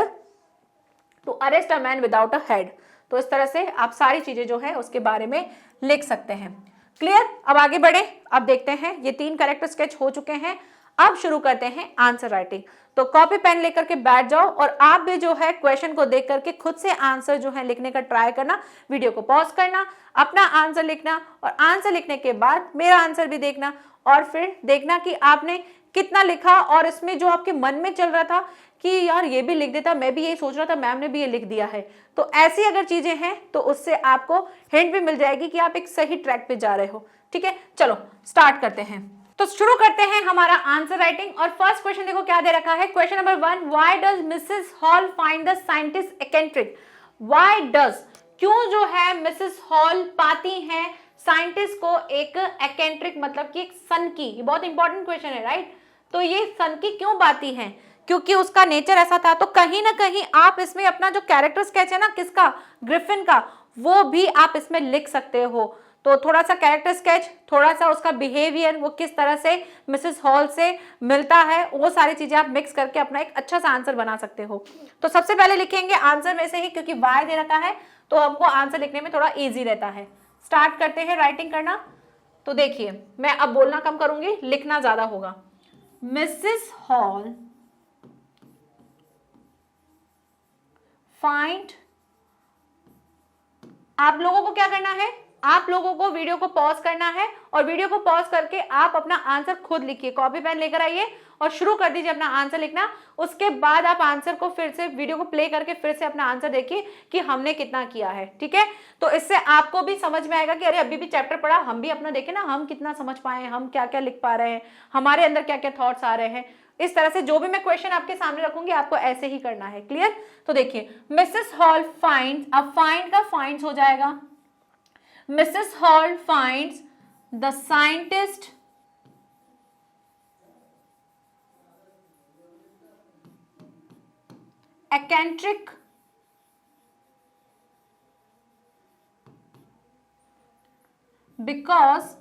to arrest a man without a head. तो इस तरह से आप सारी चीजें जो है उसके बारे में लिख सकते हैं। क्लियर, अब आगे बढ़े, अब देखते हैं, ये 3 कैरेक्टर स्केच हो चुके हैं, अब शुरू करते हैं आंसर राइटिंग। तो कॉपी पेन लेकर के बैठ जाओ और आप भी जो है क्वेश्चन को देख करके खुद से आंसर जो है लिखने का ट्राई करना, वीडियो को पॉज करना, अपना आंसर लिखना, और आंसर लिखने के बाद मेरा आंसर भी देखना, और फिर देखना कि आपने कितना लिखा, और इसमें जो आपके मन में चल रहा था कि यार ये भी लिख देता, मैं भी यही सोच रहा था, मैम ने भी ये लिख दिया है, तो ऐसी अगर चीजें हैं तो उससे आपको हिंट भी मिल जाएगी कि आप एक सही ट्रैक पे जा रहे हो। ठीक है, चलो स्टार्ट करते हैं। तो शुरू करते हैं हमारा आंसर राइटिंग, और फर्स्ट क्वेश्चन देखो क्या दे रखा है, question number 1, why does Mrs hall find the scientist eccentric. Why does, क्यों जो है मिसेस हॉल पाती हैं साइंटिस्ट को एक एक्सेंट्रिक, मतलब कि एक सनकी, ये बहुत इंपॉर्टेंट क्वेश्चन है राइट। तो ये सनकी क्यों पाती हैं, क्योंकि उसका नेचर ऐसा था। तो कहीं ना कहीं आप इसमें अपना जो कैरेक्टर स्केच है ना, किसका, ग्रिफिन का, वो भी आप इसमें लिख सकते हो। तो थोड़ा सा कैरेक्टर स्केच, थोड़ा सा उसका बिहेवियर, वो किस तरह से मिसेस हॉल से मिलता है, वो सारी चीजें आप मिक्स करके अपना एक अच्छा सा आंसर बना सकते हो। तो सबसे पहले लिखेंगे आंसर में से ही, क्योंकि वाई दे रखा है तो हमको आंसर लिखने में थोड़ा ईजी रहता है। स्टार्ट करते हैं राइटिंग करना। तो देखिए, मैं अब बोलना कम करूंगी, लिखना ज्यादा होगा। मिसेस हॉल फाइंड, आप लोगों को क्या करना है, आप लोगों को वीडियो को पॉज करना है, और वीडियो को पॉज करके आप अपना आंसर खुद लिखिए, कॉपी पेन लेकर आइए और शुरू कर दीजिए अपना आंसर लिखना। उसके बाद आप आंसर को फिर से, वीडियो को प्ले करके फिर से अपना आंसर देखिए कि हमने कितना किया है। ठीक है, तो इससे आपको भी समझ में आएगा कि अरे अभी भी चैप्टर पढ़ा, हम भी अपना देखें ना, हम कितना समझ पाए, हम क्या क्या लिख पा रहे हैं, हमारे अंदर क्या क्या थॉट्स आ रहे हैं। इस तरह से जो भी मैं क्वेश्चन आपके सामने रखूंगी आपको ऐसे ही करना है। क्लियर, तो देखिए, मिसेस हॉल फाइंड्स, अब फाइंड का फाइंड्स हो जाएगा, Mrs. Hall finds the scientist eccentric because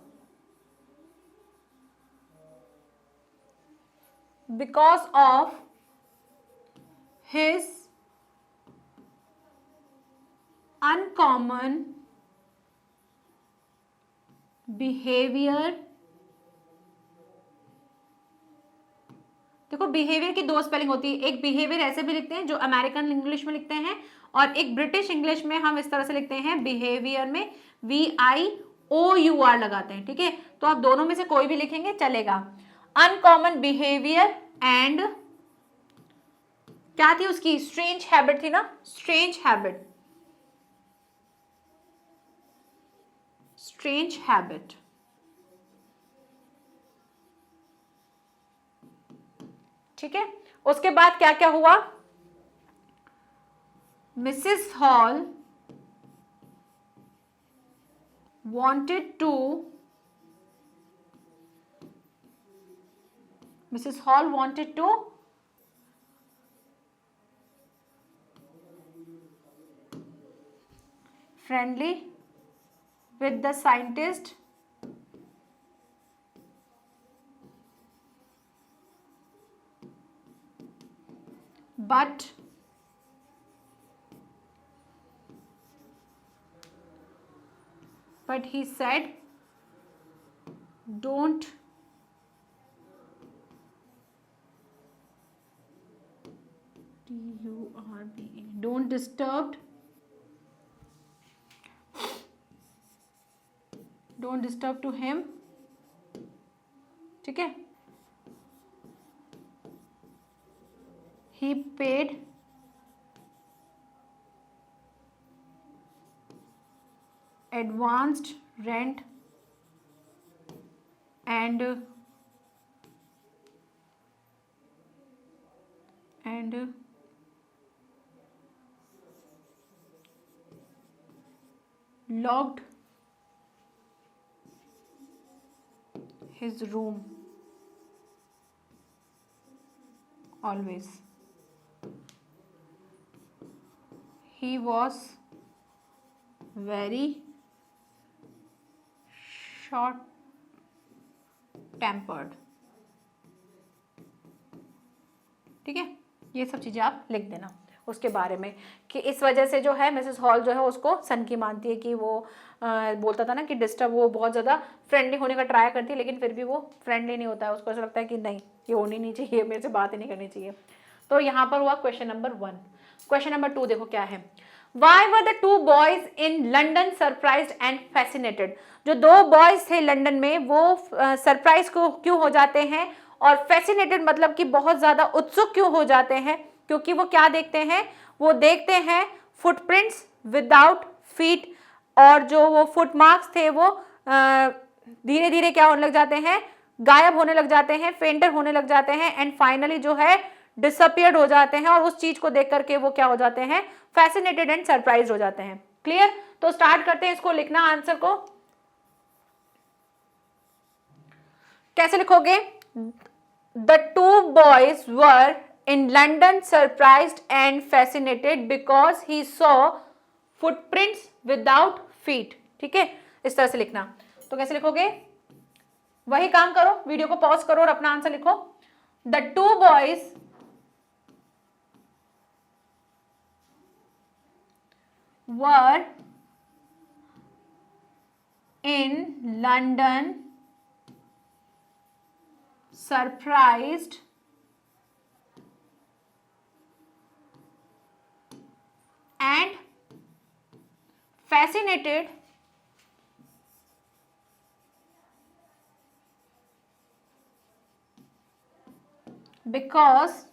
of his uncommon behaviour. देखो बिहेवियर की दो स्पेलिंग होती है, एक बिहेवियर ऐसे भी लिखते हैं जो अमेरिकन इंग्लिश में लिखते हैं, और एक ब्रिटिश इंग्लिश में हम इस तरह से लिखते हैं, बिहेवियर में VIOUR लगाते हैं, ठीक है। तो आप दोनों में से कोई भी लिखेंगे चलेगा। अनकॉमन बिहेवियर एंड क्या थी उसकी, स्ट्रेंज हैबिट थी ना, स्ट्रेंज हैबिट, स्ट्रेंज हैबिट। ठीक है, उसके बाद क्या क्या हुआ, Mrs hall wanted to Mrs. Hall wanted to friendly with the scientist but he said don't don't disturb to him, ठीक है। he paid advanced rent and locked his room always. He was very short tempered, ठीक है। ये सब चीजें आप लिख देना उसके बारे में कि इस वजह से जो है मिसेस हॉल जो है उसको सन की मानती है कि वो बोलता था ना कि डिस्टर्ब, वो बहुत ज़्यादा फ्रेंडली होने का ट्राई करती है लेकिन फिर भी वो फ्रेंडली नहीं होता है, उसको ऐसा लगता है कि नहीं ये होनी नहीं चाहिए, मेरे से बात ही नहीं करनी चाहिए। तो यहाँ पर हुआ क्वेश्चन नंबर 1। क्वेश्चन नंबर 2 देखो क्या है, why were the two boys in London surprised and fascinated. जो दो बॉयज थे लंदन में वो सरप्राइज क्यों हो जाते हैं और फैसिनेटेड मतलब कि बहुत ज्यादा उत्सुक क्यों हो जाते हैं, क्योंकि वो क्या देखते हैं, वो देखते हैं फुटप्रिंट्स विदाउट फीट, और जो वो फुट मार्क्स थे वो धीरे धीरे क्या होने लग जाते हैं, गायब होने लग जाते हैं, फेंटर होने लग जाते हैं, एंड फाइनली जो है डिसअपियर्ड हो जाते हैं, और उस चीज को देख करके वो क्या हो जाते हैं, फैसिनेटेड एंड सरप्राइज हो जाते हैं। क्लियर, तो स्टार्ट करते हैं इसको लिखना, आंसर को कैसे लिखोगे, the two boys were in London surprised and fascinated because he saw footprints without feet, ठीक है, इस तरह से लिखना। तो कैसे लिखोगे, वही काम करो, वीडियो को पॉज करो और अपना आंसर लिखो। The two boys were in London surprised and fascinated because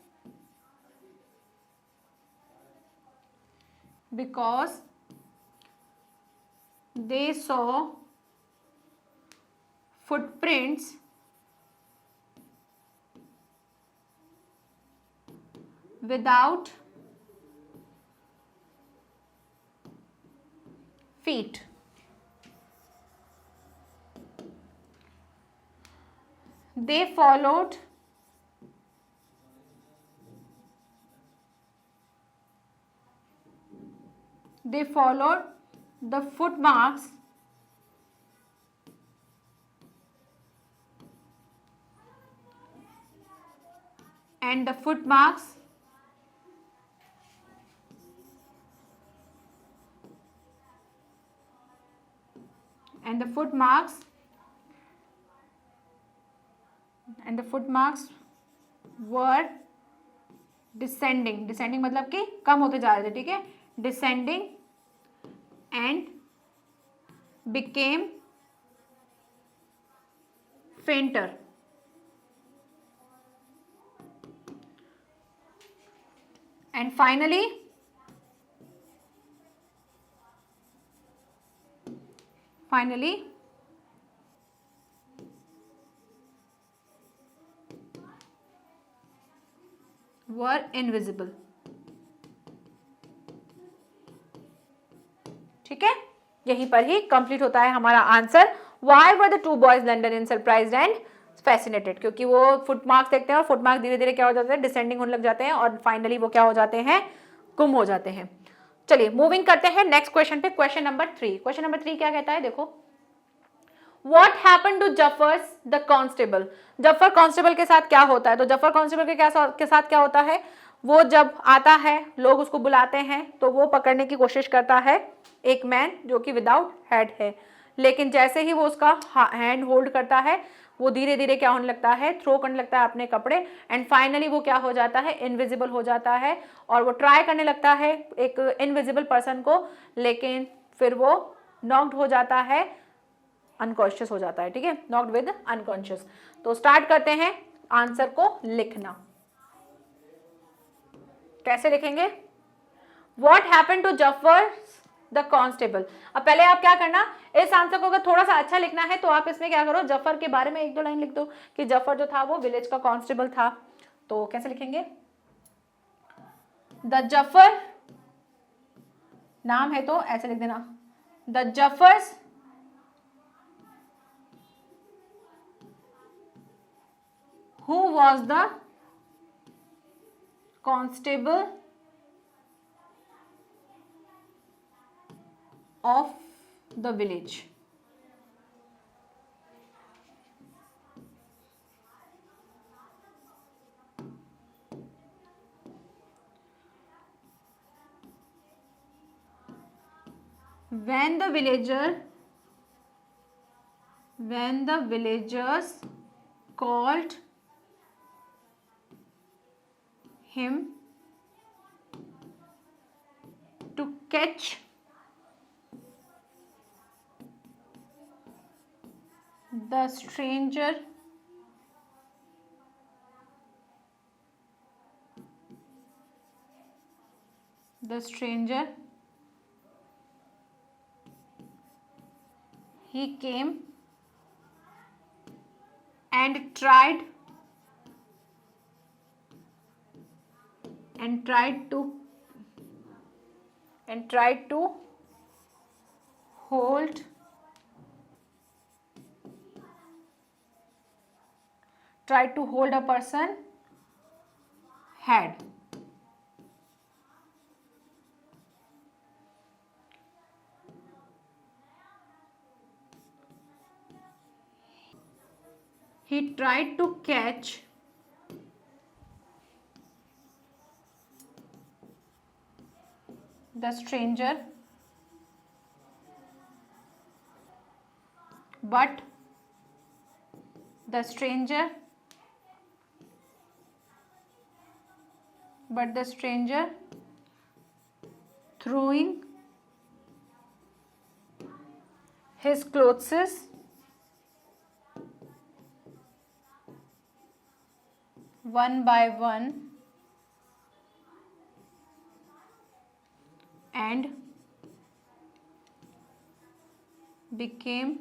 they saw footprints without feet. They followed the footmarks and the and the footmarks were descending मतलब कि कम होते जा रहे थे, ठीक है, descending and became fainter. And finally were invisible. ठीक है, यहीं पर ही कंप्लीट होता है हमारा answer. Why were the two boys London in surprised and fascinated? क्योंकि वो फुटमार्क्स देखते हैं और फुटमार्क्स धीरे धीरे क्या हो जाते हैं, डिसेंडिंग होने लग जाते हैं और फाइनली वो क्या हो जाते हैं, गुम हो जाते हैं. चलिए मूविंग करते हैं नेक्स्ट क्वेश्चन पे. क्वेश्चन नंबर 3 क्या कहता है, देखो. What happened to Jaffar the constable? Zafar constable के साथ क्या होता है? तो जफर कांस्टेबल के साथ क्या होता है, वो जब आता है लोग उसको बुलाते हैं तो वो पकड़ने की कोशिश करता है एक मैन जो कि विदाउट हेड है, लेकिन जैसे ही वो उसका हैंड होल्ड करता है वो धीरे धीरे क्या होने लगता है, थ्रो करने लगता है अपने कपड़े एंड फाइनली वो क्या हो जाता है, इनविजिबल हो जाता है और वो ट्राई करने लगता है एक इनविजिबल पर्सन को, लेकिन फिर वो नॉक्ड हो जाता है, अनकॉन्शियस हो जाता है. ठीक है, नॉक्ड विद अनकॉन्शियस. तो स्टार्ट करते हैं आंसर को लिखना. कैसे लिखेंगे? What happened to Jafar the constable? अब पहले आप क्या करना, इस आंसर को अगर थोड़ा सा अच्छा लिखना है तो आप इसमें क्या करो, जफर के बारे में एक दो लाइन लिख दो कि जफर जो था वो विलेज का कांस्टेबल था. तो कैसे लिखेंगे? द जफर, नाम है तो ऐसे लिख देना, the जफर्स who was the constable of the village. When the villagers called him to catch the stranger, he came and tried to hold a person head. He tried to catch the stranger, but the stranger throwing his clothes one by one and became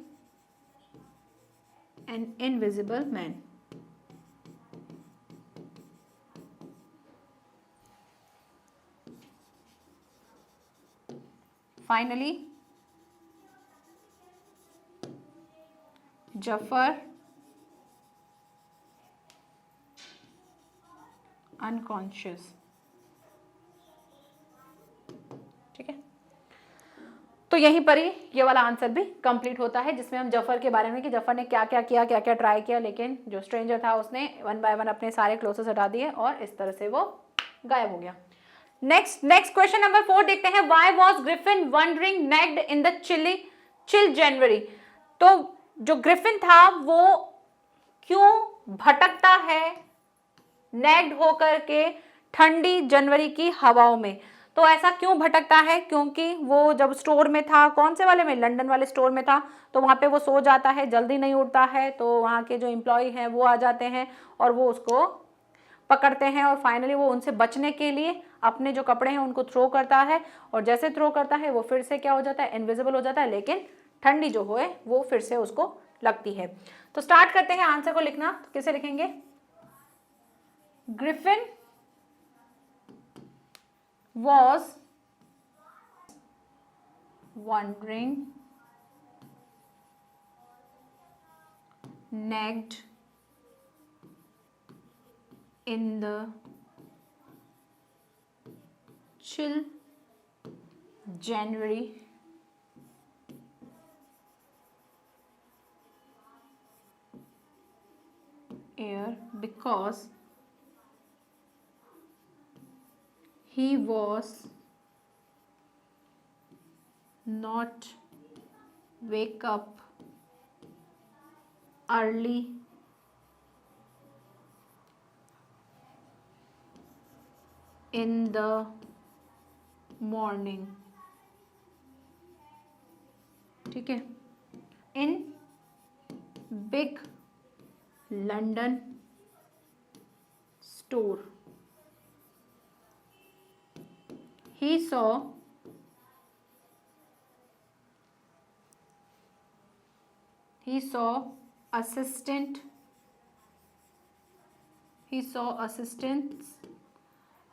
an invisible man. Finally, Jafar unconscious. ठीक है, तो यहीं पर ही ये वाला आंसर भी कंप्लीट होता है जिसमें हम जफर के बारे में कि जफर ने क्या क्या किया, क्या क्या ट्राई किया, लेकिन जो स्ट्रेंजर था उसने वन बाय वन अपने सारे क्लोथ्स हटा दिए और इस तरह से वो गायब हो गया. नेक्स्ट क्वेश्चन नंबर 4 देखते हैं. Why was Griffin wandering naked in the chill January? तो जो ग्रिफिन था वो क्यों भटकता है नेग्ड होकर के ठंडी जनवरी की हवाओं में? तो ऐसा क्यों भटकता है? क्योंकि वो जब स्टोर में था, कौन से वाले में, लंदन वाले स्टोर में था, तो वहां पे वो सो जाता है, जल्दी नहीं उठता है, तो वहां के जो एम्प्लॉय हैं वो आ जाते हैं और वो उसको पकड़ते हैं और फाइनली वो उनसे बचने के लिए अपने जो कपड़े हैं उनको थ्रो करता है, और जैसे थ्रो करता है वो फिर से क्या हो जाता है, इनविजिबल हो जाता है, लेकिन ठंडी जो है वो फिर से उसको लगती है। तो स्टार्ट करते हैं आंसर को लिखना। तो कैसे लिखेंगे? Griffin was wandering naked in the chill January air because he was not wake up early in the morning। ठीक है। In big London store he saw assistants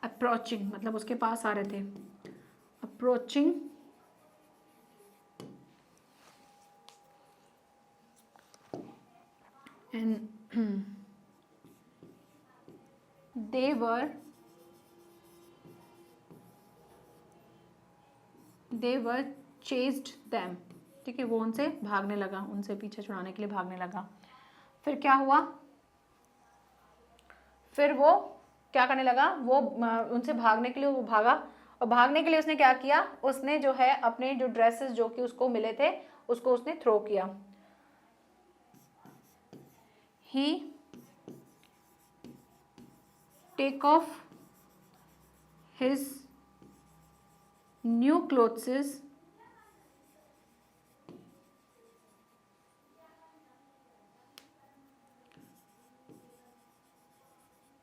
approaching, मतलब उसके पास आ रहे थे, approaching and they were chased them। ठीक है, वो उनसे भागने लगा, उनसे पीछे छुड़ाने के लिए भागने लगा। फिर क्या हुआ? फिर वो क्या करने लगा? वो उनसे भागने के लिए वो भागा, और भागने के लिए उसने क्या किया? उसने जो है अपने जो ड्रेसेस जो कि उसको मिले थे उसको उसने थ्रो किया। He take off his new clothes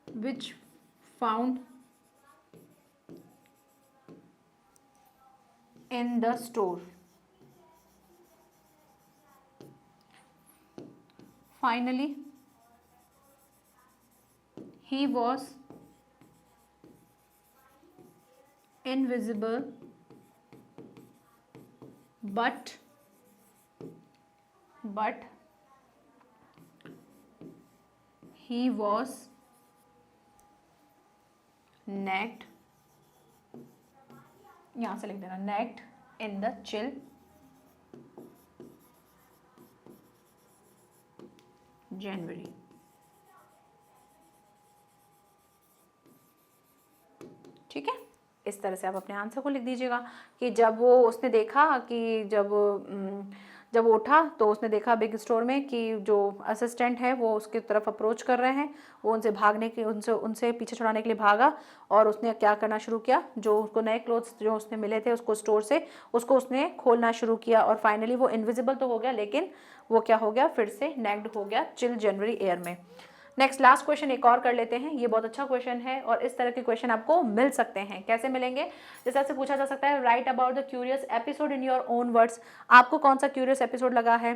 which found in the store। Finally he was invisible but he was naked, यहां से लिख देना, naked in the chill January। ठीक है, इस तरह से आप अपने आंसर को लिख दीजिएगा कि जब वो उसने देखा कि जब वो उठा तो उसने देखा बिग स्टोर में कि जो असिस्टेंट है वो उसकी तरफ अप्रोच कर रहे हैं, वो उनसे भागने के उनसे पीछे छुड़ाने के लिए भागा, और उसने क्या करना शुरू किया, जो उसको नए क्लोथ्स जो उसने मिले थे उसको स्टोर से उसको उसने खोलना शुरू किया, और फाइनली वो इनविजिबल तो हो गया, लेकिन वो क्या हो गया, फिर से नेक्ड हो गया चिल जनवरी एयर में। नेक्स्ट लास्ट क्वेश्चन एक और कर लेते हैं। ये बहुत अच्छा क्वेश्चन है और इस तरह के क्वेश्चन आपको मिल सकते हैं। कैसे मिलेंगे? जैसे आपसे पूछा जा सकता है, right about the curious episode in your own words. आपको कौन सा क्यूरियस एपिसोड लगा है?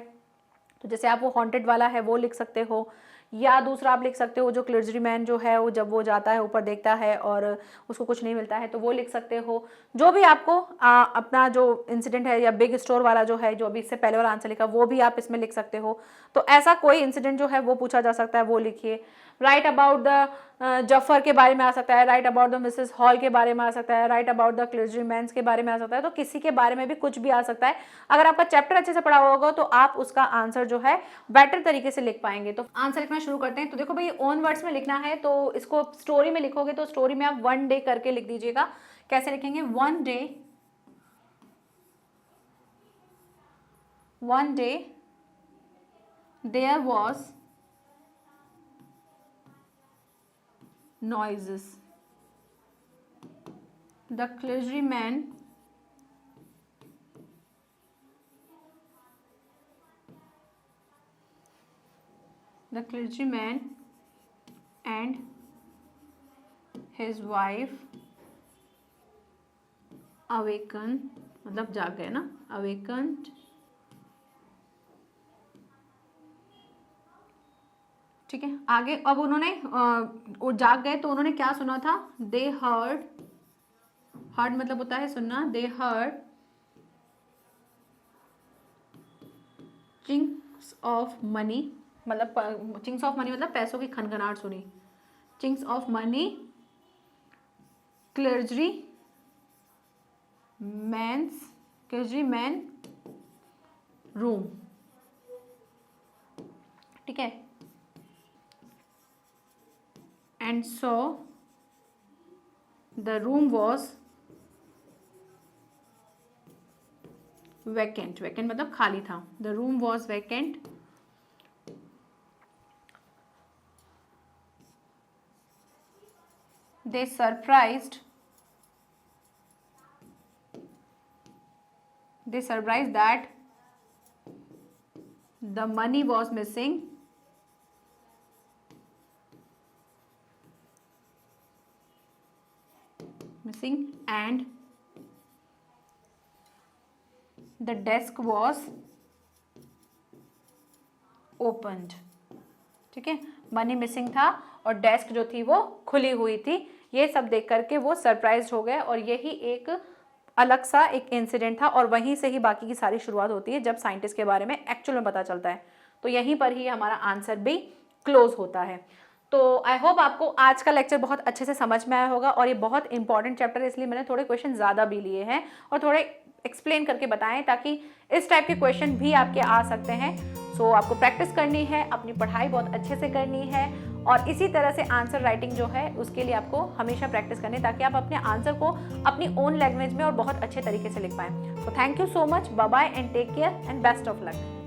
तो जैसे आप वो हॉन्टेड वाला है वो लिख सकते हो, या दूसरा आप लिख सकते हो जो क्लर्जी मैन जो है वो जब वो जाता है ऊपर देखता है और उसको कुछ नहीं मिलता है, तो वो लिख सकते हो। जो भी आपको अपना जो इंसिडेंट है, या बिग स्टोर वाला जो है जो अभी इससे पहले वाला आंसर लिखा वो भी आप इसमें लिख सकते हो। तो ऐसा कोई इंसिडेंट जो है वो पूछा जा सकता है, वो लिखिए। राइट अबाउट द जफर के बारे में आ सकता है, right about the Mrs Hall के बारे में आ सकता है, right about the clergy man's के बारे में आ सकता है। तो किसी के बारे में भी कुछ भी आ सकता है। अगर आपका चैप्टर अच्छे से पढ़ा होगा तो आप उसका आंसर जो है बेटर तरीके से लिख पाएंगे। तो आंसर लिखना शुरू करते हैं। तो देखो भाई, ओन वर्ड्स में लिखना है, तो इसको स्टोरी में लिखोगे तो स्टोरी में आप 1 डे करके लिख दीजिएगा। कैसे लिखेंगे? 1 day there was noises. The clergyman and his wife awakened, मतलब जाग गए ना, awakened, ठीक है। आगे अब उन्होंने वो जाग गए तो उन्होंने क्या सुना था? दे हर्ड, हर्ड मतलब होता है सुनना, दे हर्ड चिंग्स ऑफ मनी, मतलब चिंग्स ऑफ मनी मतलब पैसों की खनखनाहट सुनी, Ching's of money, clergy man room, ठीक है। And so the room was vacant. Vacant मतलब खाली था. The room was vacant. They surprised that the money was missing. And the desk was opened. ठीक है, मनी मिसिंग था और डेस्क जो थी वो खुली हुई थी। ये सब देख करके वो सरप्राइज हो गए और यही एक अलग सा एक इंसिडेंट था और वहीं से ही बाकी की सारी शुरुआत होती है जब साइंटिस्ट के बारे में एक्चुअल में पता चलता है। तो यहीं पर ही हमारा आंसर भी क्लोज होता है। तो आई होप आपको आज का लेक्चर बहुत अच्छे से समझ में आया होगा और ये बहुत इंपॉर्टेंट चैप्टर है, इसलिए मैंने थोड़े क्वेश्चन ज़्यादा भी लिए हैं और थोड़े एक्सप्लेन करके बताएं ताकि इस टाइप के क्वेश्चन भी आपके आ सकते हैं। सो आपको प्रैक्टिस करनी है, अपनी पढ़ाई बहुत अच्छे से करनी है और इसी तरह से आंसर राइटिंग जो है उसके लिए आपको हमेशा प्रैक्टिस करनी है ताकि आप अपने आंसर को अपनी ओन लैंग्वेज में और बहुत अच्छे तरीके से लिख पाएं। So thank you so much, bye bye and take care and best of luck.